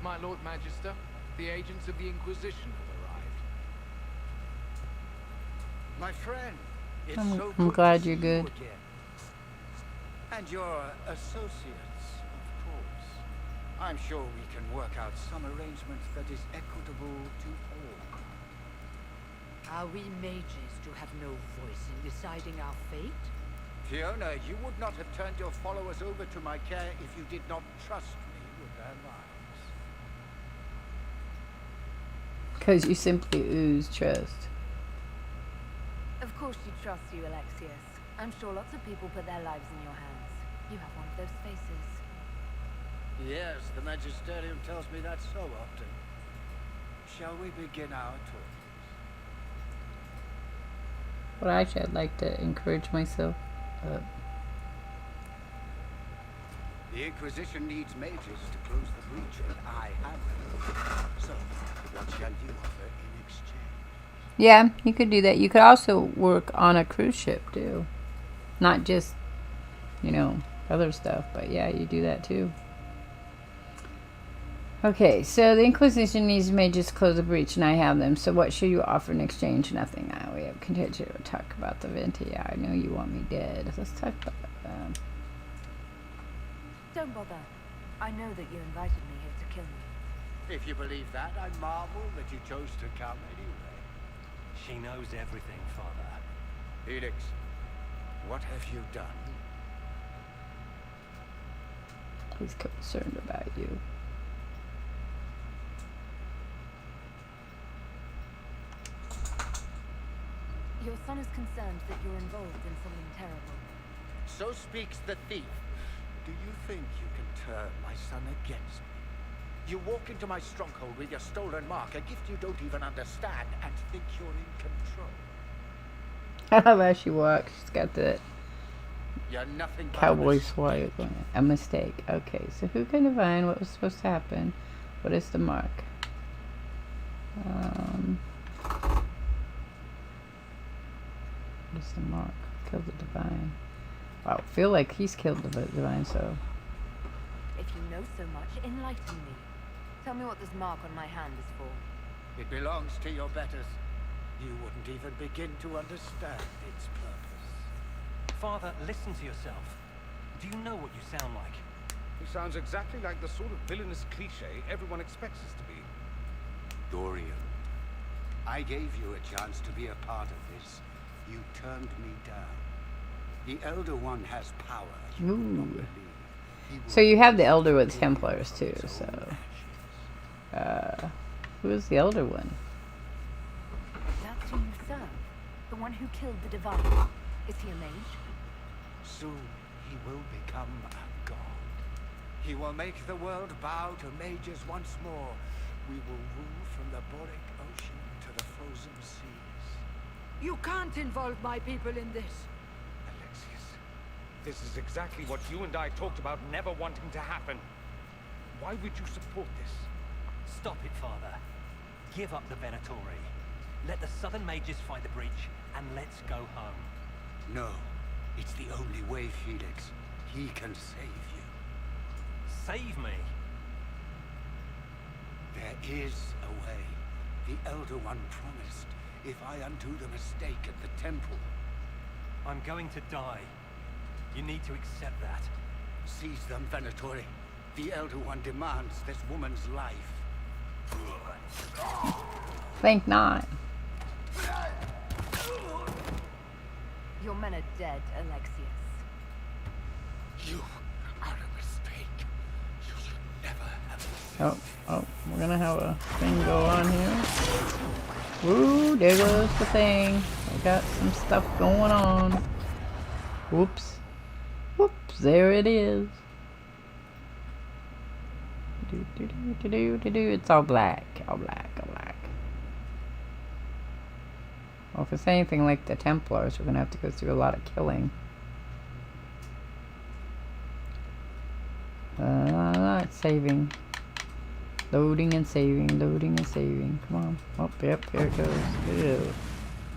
S11: My Lord Magister, the agents of the Inquisition have arrived.
S13: My friend, it's
S1: I'm glad you're good.
S13: Again. And your associates, of course. I'm sure we can work out some arrangement that is equitable to all.
S14: Are we mages to have no voice in deciding our fate?
S13: Fiona, you would not have turned your followers over to my care if you did not trust me with their lives.
S1: Because you simply ooze trust.
S9: Of course you trust you, Alexius. I'm sure lots of people put their lives in your hands. You have one of those faces.
S13: Yes, the Magisterium tells me that so often. Shall we begin our tour?
S1: But actually, I'd like to encourage myself.
S13: The Inquisition needs mages to close the breach, and I have them. So, what shall you offer in exchange?
S1: Yeah, you could do that. You could also work on a cruise ship, too. Not just, you know, other stuff, but yeah, you do that, too. Okay, so the Inquisition needs mages to close the breach, and I have them. So what should you offer in exchange? Nothing. We have continued to talk about the Venti. I know you want me dead. Let's talk about that.
S9: Don't bother. I know that you invited me here to kill me.
S13: If you believe that, I marvel that you chose to come anyway.
S15: She knows everything, Father.
S13: Felix, what have you done?
S1: He's concerned about you.
S3: Your son is concerned that you're involved in something terrible.
S13: So speaks the thief. Do you think you can turn my son against me? You walk into my stronghold with your stolen mark, a gift you don't even understand, and think you're in control.
S1: I love how she walks. She's got the
S13: You're nothing but
S1: cowboy swag on it. A mistake. Okay, so who can divine what was supposed to happen? What is the mark? What is the mark? Kill the divine. Wow, I feel like he's killed the divine, so.
S3: If you know so much, enlighten me. Tell me what this mark on my hand is for.
S13: It belongs to your betters. You wouldn't even begin to understand its purpose.
S15: Father, listen to yourself. Do you know what you sound like?
S5: He sounds exactly like the sort of villainous cliche everyone expects us to be.
S13: Dorian, I gave you a chance to be a part of this. You turned me down. The Elder One has power. You will not believe.
S1: So you have the Elder with Templars too, so. Who is the Elder One?
S3: That's who you serve. The one who killed the divine. Is he a mage?
S13: Soon he will become a god. He will make the world bow to mages once more. We will rule from the Boric Ocean to the frozen seas.
S14: You can't involve my people in this.
S5: Alexius, this is exactly what you and I talked about never wanting to happen. Why would you support this?
S15: Stop it, Father. Give up the Venatori. Let the Southern Mages find the breach, and let's go home.
S13: No, it's the only way, Felix. He can save you.
S15: Save me?
S13: There is a way. The Elder One promised, if I undo the mistake at the temple.
S15: I'm going to die. You need to accept that.
S13: Seize them, Venatori. The Elder One demands this woman's life.
S1: Think not.
S3: Your men are dead, Alexius.
S13: You are a mistake. You should never have.
S1: Oh, we're gonna have a thing go on here. Woo, there goes the thing. We got some stuff going on. Whoops. Whoops, there it is. It's all black. All black, all black. Well, if it's anything like the Templars, we're gonna have to go through a lot of killing. It's saving. Loading and saving, loading and saving. Come on. Oh, yep, here it goes. Ew.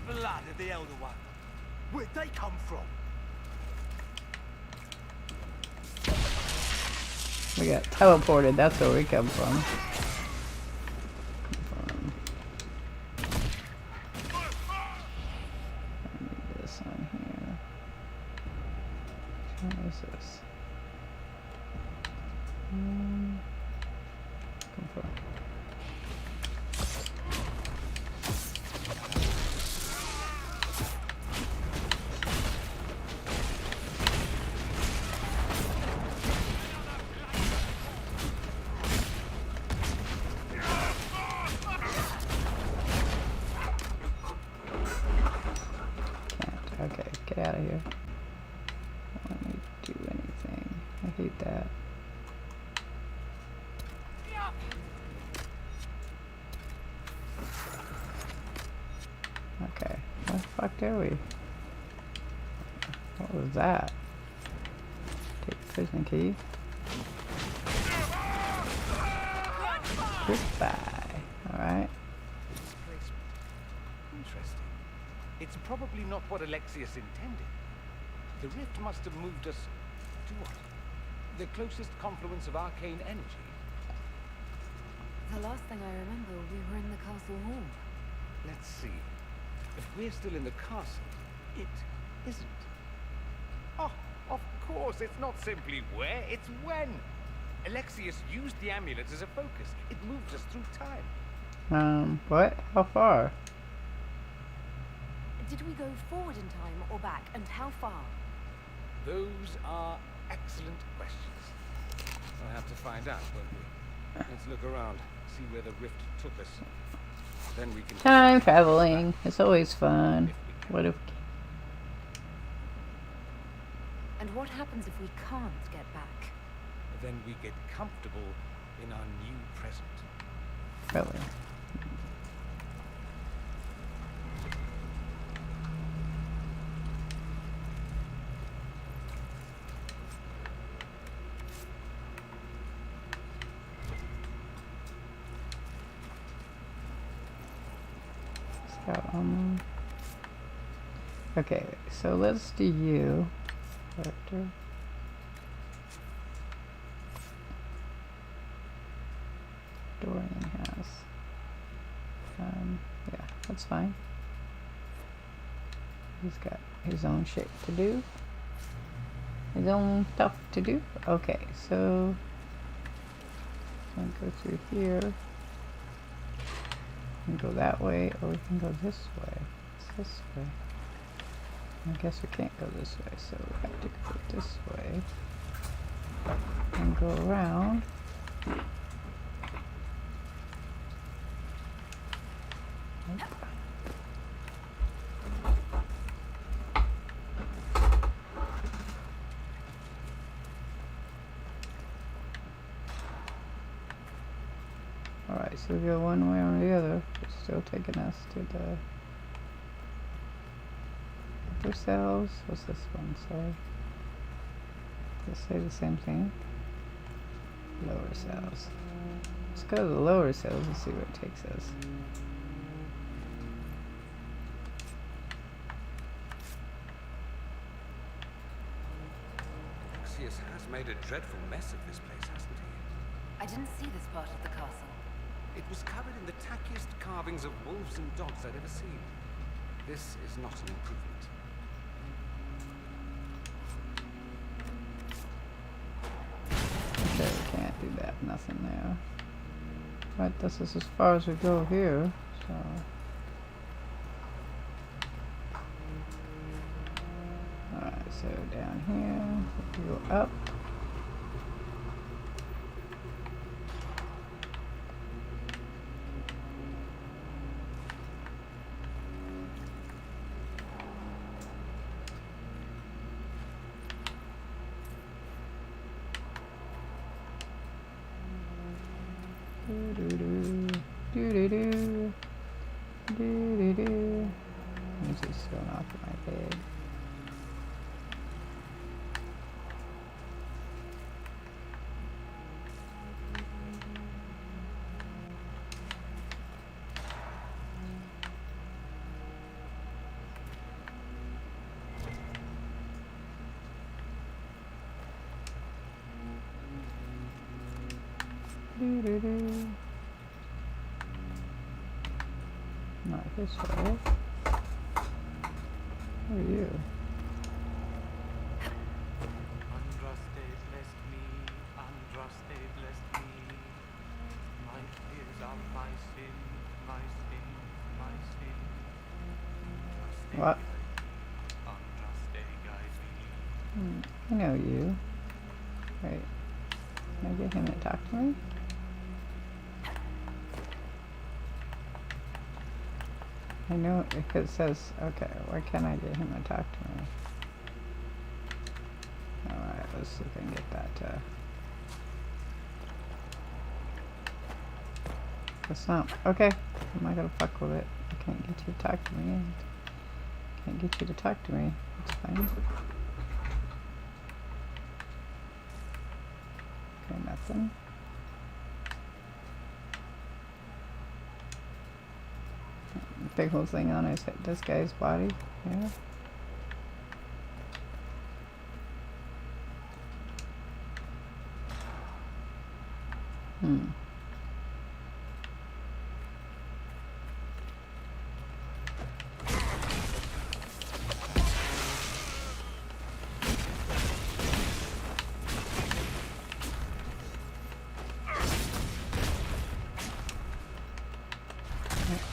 S15: Blood of the Elder One.
S13: Where'd they come from?
S1: We got teleported, that's where we come from. I need this on here. What is this? Come for. Okay, get out of here. I don't need to do anything. I hate that. Okay, where the fuck are we? What was that? Take the prison key. Goodbye. Alright.
S5: Interesting. It's probably not what Alexius intended. The rift must have moved us to what? The closest confluence of arcane energy.
S3: The last thing I remember, we were in the castle hall.
S5: Let's see. If we're still in the castle, it isn't. Oh, of course, it's not simply where, it's when. Alexius used the amulet as a focus. It moves us through time.
S1: What? How far?
S3: Did we go forward in time or back, and how far?
S5: Those are excellent questions. We'll have to find out, won't we? Let's look around, see where the rift took us. Then we can
S1: Time traveling. It's always fun. What if...
S3: And what happens if we can't get back?
S5: Then we get comfortable in our new present.
S1: Really? Okay, so let's do you. Character. Dorian has. Yeah, that's fine. He's got his own shit to do. His own stuff to do. Okay, so we can go through here. We can go that way, or we can go this way. It's this way. I guess we can't go this way, so we have to go this way and go around. Alright, so we go one way or the other. It's still taking us to the upper cells. What's this one say? Does it say the same thing? Lower cells. Let's go to the lower cells and see where it takes us.
S6: Pyxis has made a dreadful mess of this place, hasn't he?
S9: I didn't see this part of the castle.
S6: It was covered in the tackiest carvings of wolves and dogs I'd ever seen. This is not an improvement.
S1: Okay, we can't do that. Nothing there. Right, this is as far as we go here, so... Alright, so down here, we go up. Music's going off in my head. Not this way. Who are you?
S16: Andraste blessed me, Andraste blessed me. My fears are my sin, my sin, my sin.
S1: What?
S16: Andraste guide me.
S1: I know you. Wait. Can I get him to talk to me? I know if it says, okay, why can't I get him to talk to me? Alright, let's see if I can get that that's not, okay, I'm not gonna fuck with it. I can't get you to talk to me. Can't get you to talk to me. It's fine. Okay, nothing. Big whole thing on this guy's body. Yeah.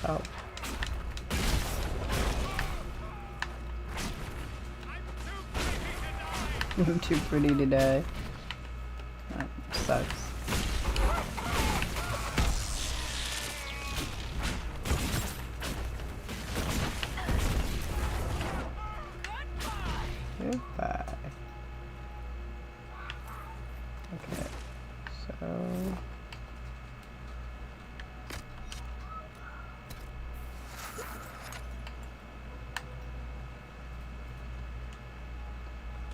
S1: Oh. I'm too pretty to die. sucks. Goodbye. Okay, so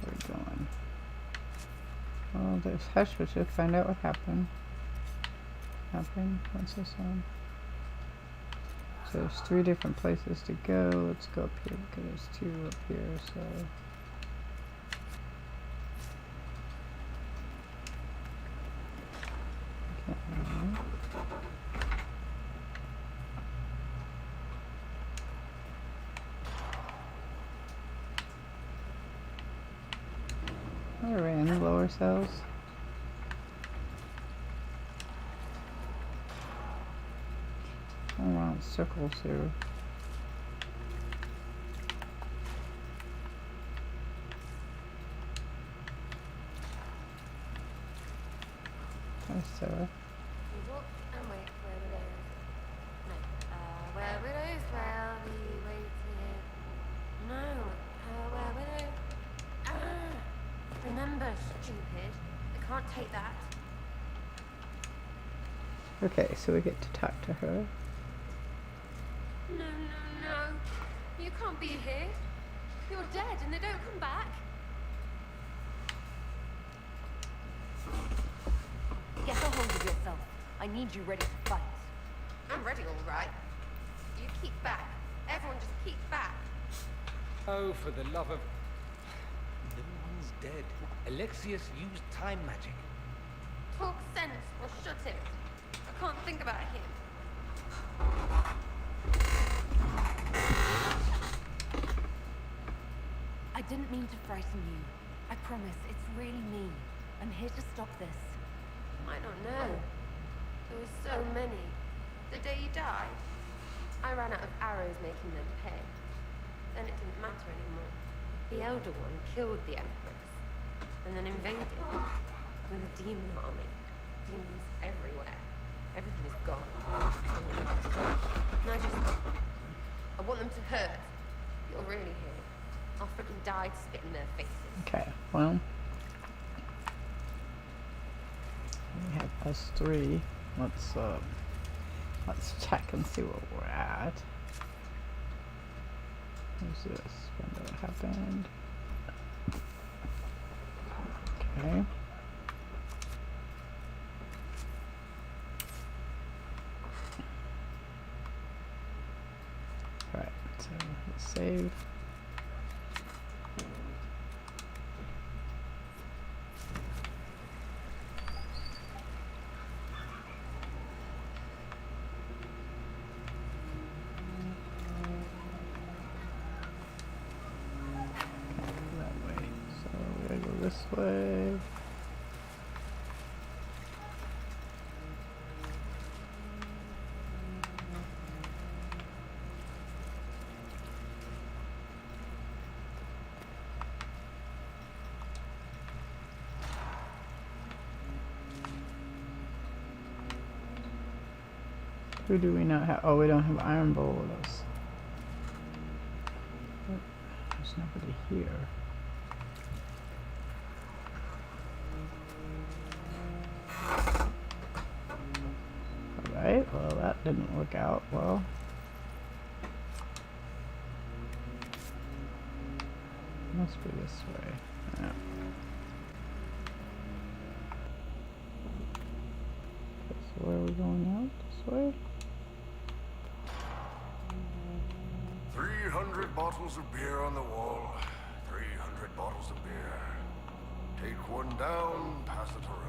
S1: where are we going? Oh, there's Hush. We should find out what happened. What's this one? So there's 3 different places to go. Let's go up here because there's 2 up here. So. We're in the lower cells. All around circles here. Hi, Sarah.
S4: Walk and wait where we live. No, where we live, where we waited. No, where we live. Remember, stupid. I can't take that.
S1: Okay, so we get to talk to her.
S4: No, no, no. You can't be here. You're dead and they don't come back.
S9: Get a hold of yourself. I need you ready to fight.
S4: I'm ready, all right. You keep back. Everyone just keep back.
S5: Oh, for the love of... No one's dead. Alexius used time magic.
S4: Talk sense or shut it. I can't think about him.
S9: I didn't mean to frighten you. I promise, it's really me. I'm here to stop this.
S4: I don't know. There were so many. The day you died, I ran out of arrows making them pay. Then it didn't matter anymore. The Elder One killed the Empress, and then invaded with a demon army. Demons everywhere. Everything is gone. And I want them to hurt. You're really here. I'll freaking die to spit in their faces.
S1: Okay, well, we have us 3. Let's check and see where we're at. What's this? When that happened? Okay. Alright, so let's save. This way. Who do we not have? Oh, we don't have Iron Bowl with us. There's nobody here. Alright, well that didn't work out well. Must be this way. Yeah. So where are we going out? This way?
S7: 300 bottles of beer on the wall. 300 bottles of beer. Take one down, pass it around.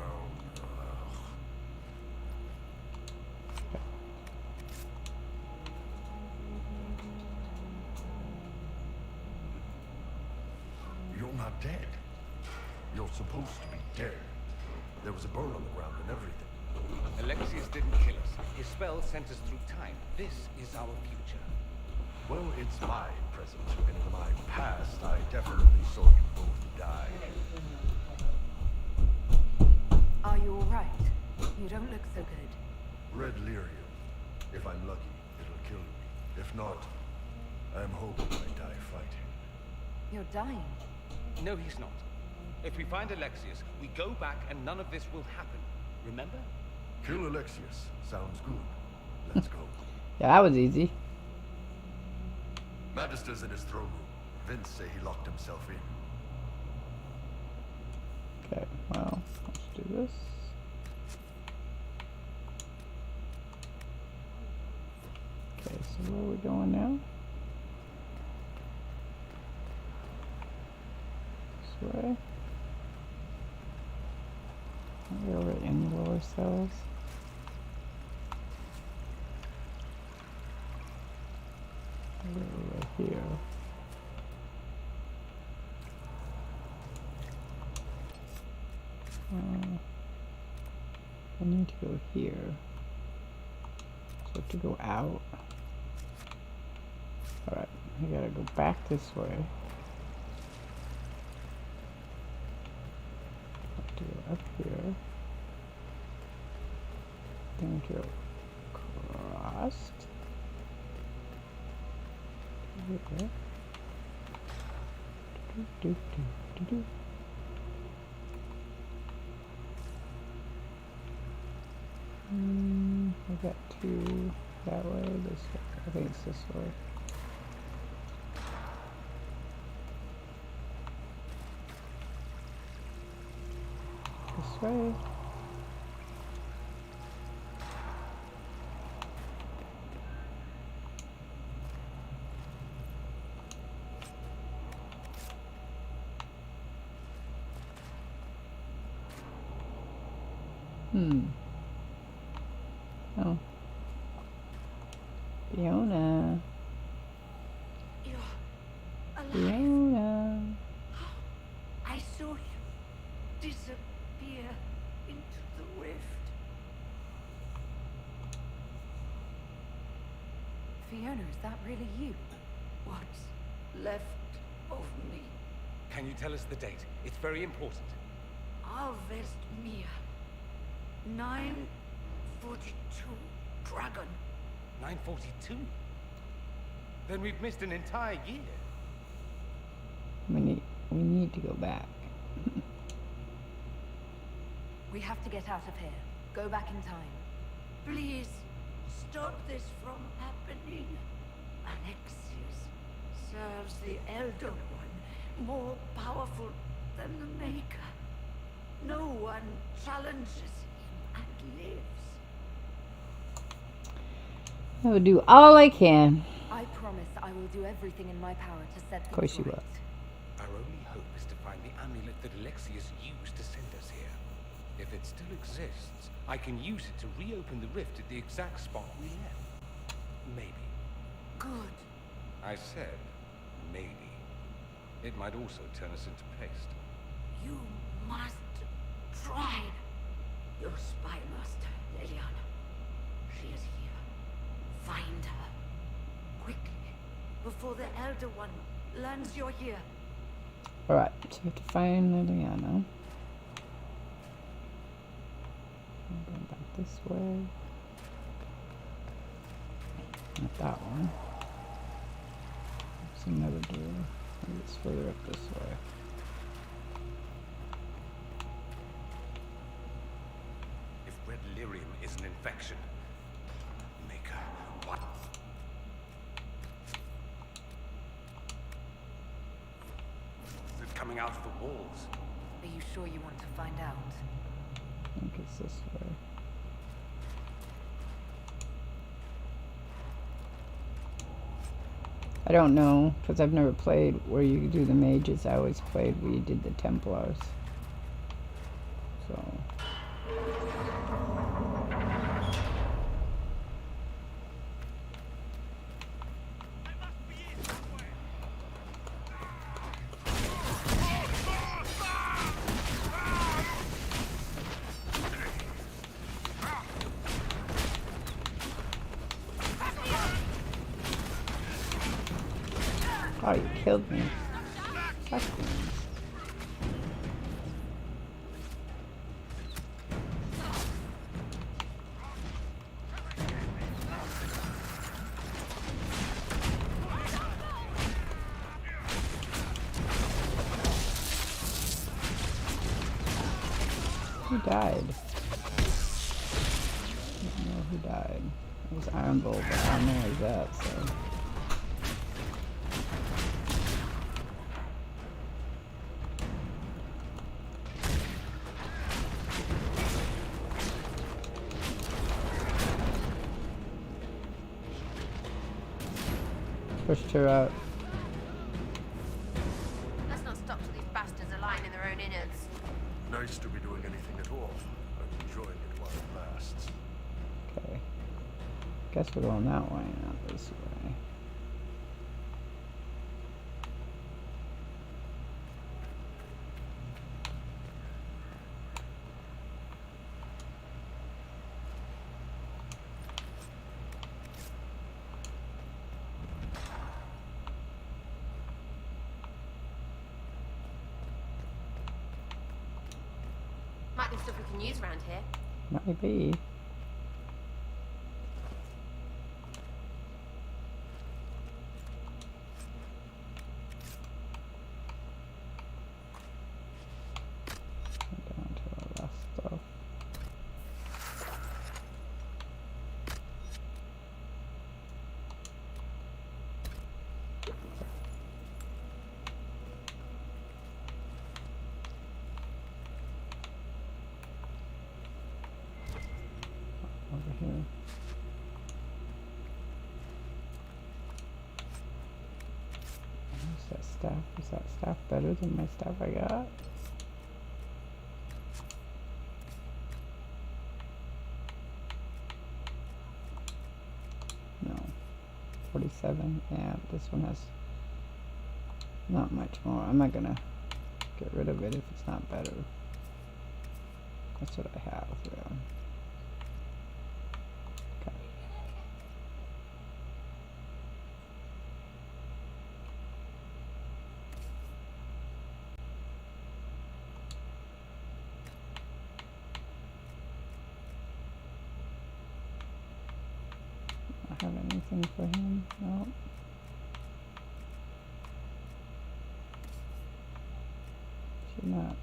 S7: You're not dead. You're supposed to be dead. There was a burn on the ground and everything.
S5: Alexius didn't kill us. His spell sent us through time. This is our future.
S7: Well, it's my present, and in my past, I definitely saw you both die.
S3: Are you alright? You don't look so good.
S17: Red lyrium. If I'm lucky, it'll kill me. If not, I'm hoping I die fighting.
S3: You're dying.
S5: No, he's not. If we find Alexius, we go back and none of this will happen. Remember?
S17: Kill Alexius. Sounds good. Let's go.
S1: Yeah, that was easy.
S17: Magister's in his throne room. Vince say he locked himself in.
S1: Okay, well, let's do this. Okay, so where are we going now? This way. Are we over in the lower cells? Right here. I need to go here. So I have to go out. Alright, I gotta go back this way. I have to go up here. Then go across. Here. Do. I got two that way, this way. I think it's this way. This way. Oh. Fiona. Fiona.
S14: I saw you disappear into the rift.
S3: Fiona, is that really you?
S14: What's left of me?
S5: Can you tell us the date? It's very important.
S14: Harvest Mia. 942 Dragon.
S5: 942? Then we've missed an entire year.
S1: We need to go back.
S3: We have to get out of here. Go back in time.
S14: Please, stop this from happening. Alexius serves the Elder One, more powerful than the Maker. No one challenges him and lives.
S1: I will do all I can.
S3: I promise I will do everything in my power to set things
S1: Of course you
S3: right.
S1: will.
S5: Our only hope is to find the amulet that Alexius used to send us here. If it still exists, I can use it to reopen the rift at the exact spot we left. Maybe.
S14: Good.
S5: I said, maybe. It might also turn us into paste.
S14: You must try. Your spy master, Leliana. She is here. Find her. Quickly. Before the Elder One learns you're here.
S1: Alright, so we have to find Liliana. I'm going back this way. Not that one. There's another door. Maybe it's further up this way.
S5: If red lyrium is an infection, Maker, what? Is it coming out of the walls?
S3: Are you sure you want to find out?
S1: I think it's this way. I don't know, because I've never played where you do the mages. I always played where you did the Templars. So... Oh, you killed me. Fuck. who died? I don't know who died. It was Iron Bull, but I don't know who's that, so. Pushed her out.
S4: Let's not stop till these bastards are lying in their own innards.
S17: Nice to be doing anything at all. I'm enjoying it while it lasts.
S1: Okay. Guess we're going that way, not this way.
S4: Might be stuff we can use around here.
S1: Maybe. Down to the last stuff. Over here. What's that staff? Is that staff better than my staff I got? No. 47. Yeah, this one has not much more. I'm not gonna get rid of it if it's not better. That's what I have. Yeah. Have anything for him? No. She's not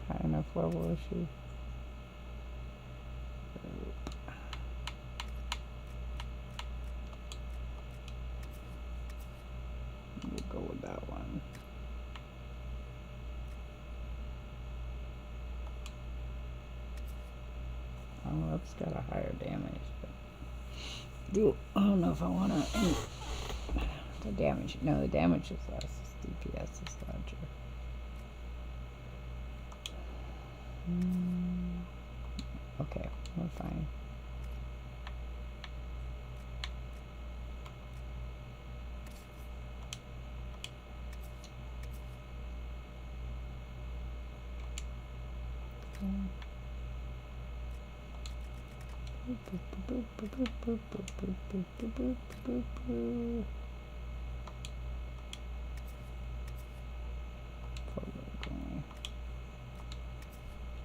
S1: high enough level, is she? We'll go with that one. Oh, that's got a higher damage, but I don't know if I want to. The damage. No, the damage is less. DPS is larger. Okay, we're fine.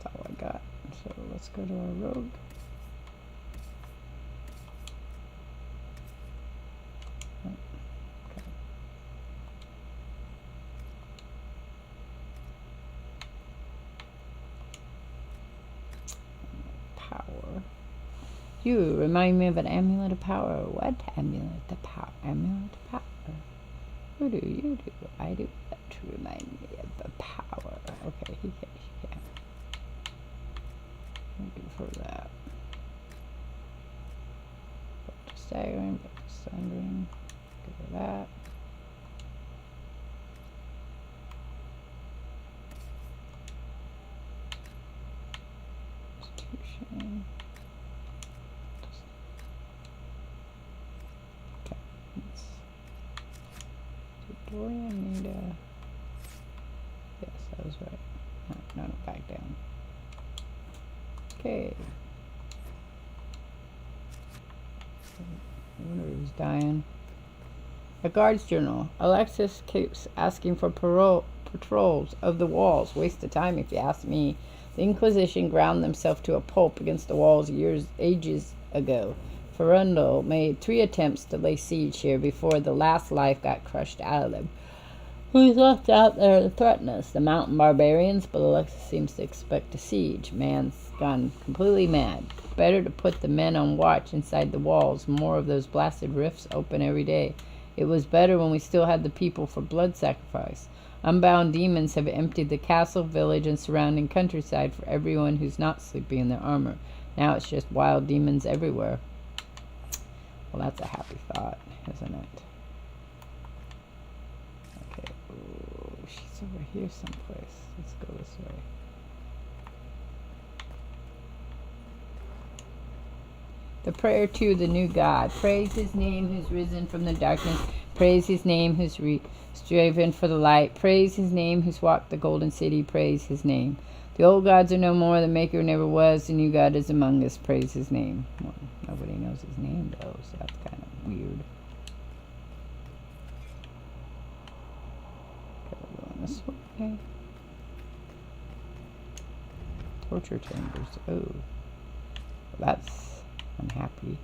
S1: That's all I got. So let's go to our rogue. Okay. Power. You remind me of an amulet of power. What amulet of power? Amulet of power. Who do you do? I do that to remind me of the power. Okay, he can't. Thank you for that. Back to staggering, back to sundering. Get rid of that. Institution. Okay, let's do Dorian need a. Yes, that was right. No, back down. Okay. I wonder who's dying. A guard's journal. Alexis keeps asking for patrols of the walls. Waste of time if you ask me. The Inquisition ground themselves to a pulp against the walls ages ago. Ferundel made 3 attempts to lay siege here before the last life got crushed out of them. Who's left out there to threaten us? The mountain barbarians, but Alexis seems to expect a siege. Man's gone completely mad. Better to put the men on watch inside the walls. More of those blasted rifts open every day. It was better when we still had the people for blood sacrifice. Unbound demons have emptied the castle, village, and surrounding countryside for everyone who's not sleeping in their armor. Now it's just wild demons everywhere. Well, that's a happy thought, isn't it? Okay, ooh, she's over here someplace. Let's go this way. The prayer to the new God. Praise his name who's risen from the darkness. Praise his name who's striven for the light. Praise his name who's walked the golden city. Praise his name. The old gods are no more. The maker never was. The new God is among us. Praise his name. Well, nobody knows his name though, so that's kind of weird. Okay, we're going this way. Torture chambers. Oh. Well, that's unhappy.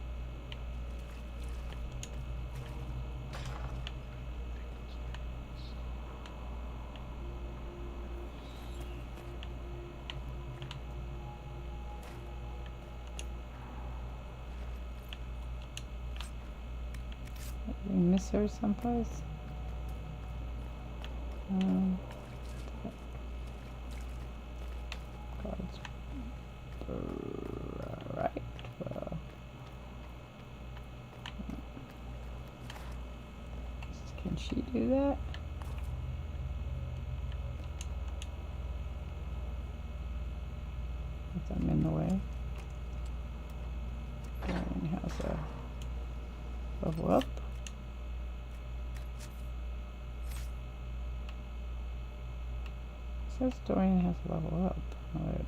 S1: Did we miss her someplace? Cards. Right. Well. Can she do that? If I'm in the way. Dorian has a level up. It says Dorian has a level up. Oh, there it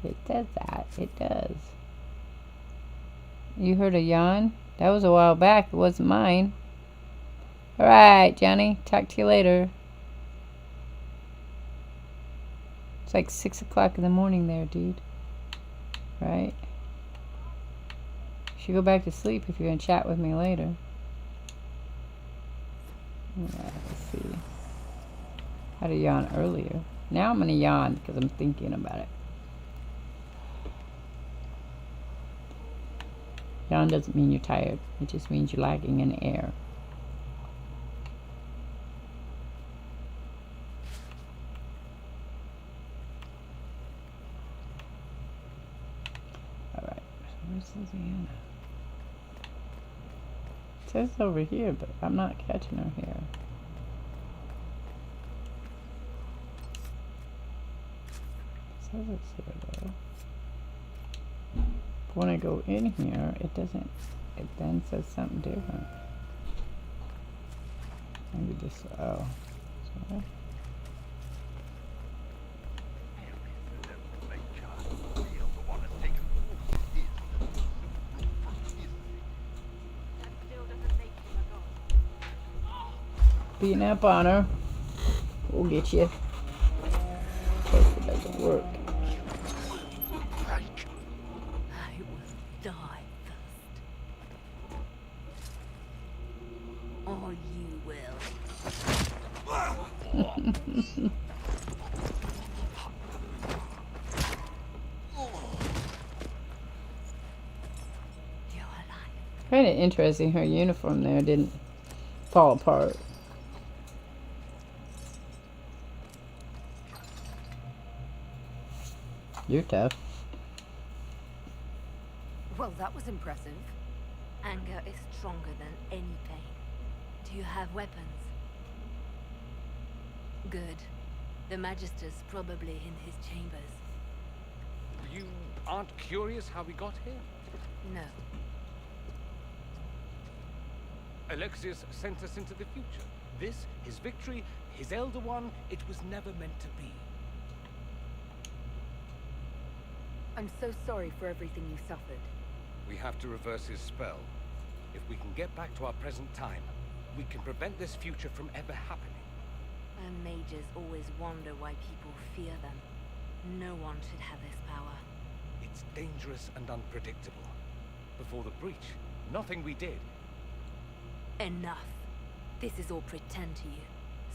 S1: is. It does that. It does. You heard a yawn? That was a while back. It wasn't mine. Alright, Johnny. Talk to you later. It's like 6 o'clock in the morning there, dude. Right? You should go back to sleep if you're going to chat with me later. Yeah, let's see. I had a yawn earlier. Now I'm going to yawn because I'm thinking about it. Yawn doesn't mean you're tired. It just means you're lagging in air. Alright, where's Liliana? It says over here, but I'm not catching her here. It says it's here though. When I go in here, it doesn't, it then says something different. Maybe this, oh. Sorry. Beating up on her. We'll get you. Hope it doesn't work. Kind of interesting, her uniform there didn't fall apart. You're tough.
S4: Well, that was impressive.
S9: Anger is stronger than any pain. Do you have weapons? Good. The Magister's probably in his chambers.
S5: You aren't curious how we got here?
S9: No.
S5: Alexius sent us into the future. This, his victory, his Elder One, it was never meant to be.
S4: I'm so sorry for everything you suffered.
S5: We have to reverse his spell. If we can get back to our present time, we can prevent this future from ever happening.
S9: And mages always wonder why people fear them. No one should have this power.
S5: It's dangerous and unpredictable. Before the breach, nothing we did,
S9: Enough. This is all pretend to you.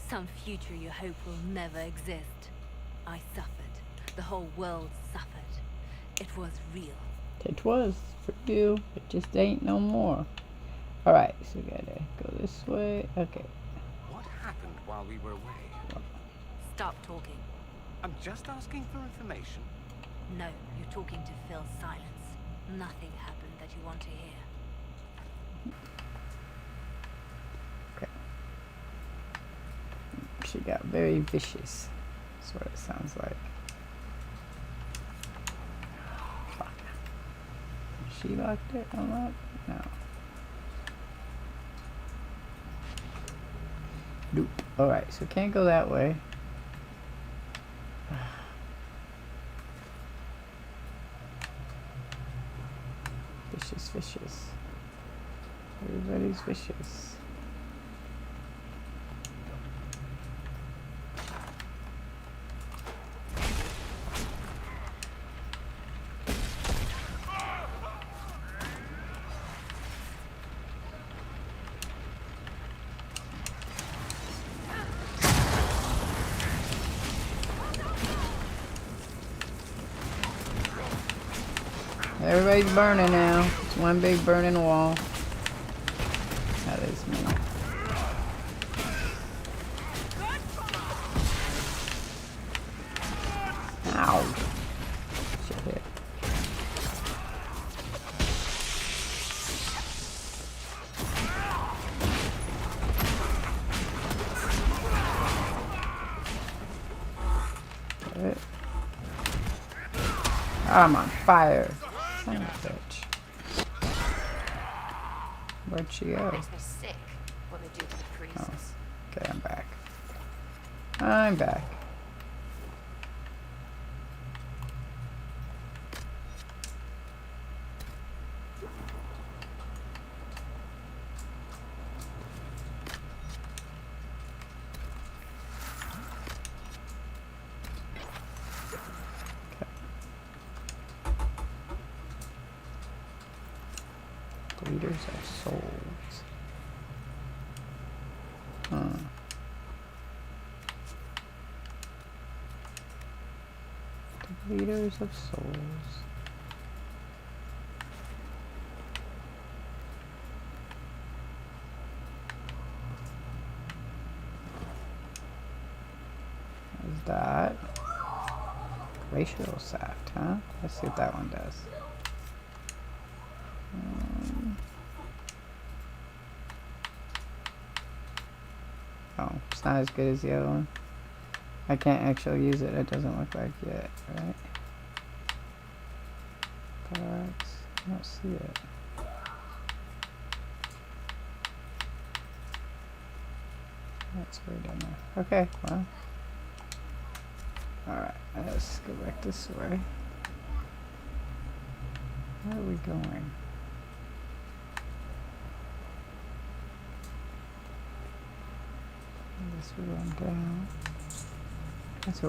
S9: Some future you hope will never exist. I suffered. The whole world suffered. It was real.
S1: It was for you. It just ain't no more. Alright, so we gotta go this way. Okay.
S11: What happened while we were away?
S9: Stop talking.
S11: I'm just asking for information.
S9: No, you're talking to fill silence. Nothing happened that you want to hear.
S1: She got very vicious. That's what it sounds like. Fuck. She locked it? Unlocked? No. Nope. Alright, so can't go that way. Vicious, vicious. Everybody's vicious. Everybody's burning now. It's one big burning wall. That is me. Ow. Shit hit. Good. I'm on fire. Son of a bitch. Where'd she go?
S4: Makes me sick what they do to the priests.
S1: Okay, I'm back. I'm back. Leaders of souls. The leaders of souls. What is that? Glacial sact, huh? Let's see what that one does. Oh, it's not as good as the other one. I can't actually use it. It doesn't look like yet, right? Thorax. I don't see it. That's way down there. Okay, well. Alright, let's go back this way. Where are we going? I guess we're going down. That's what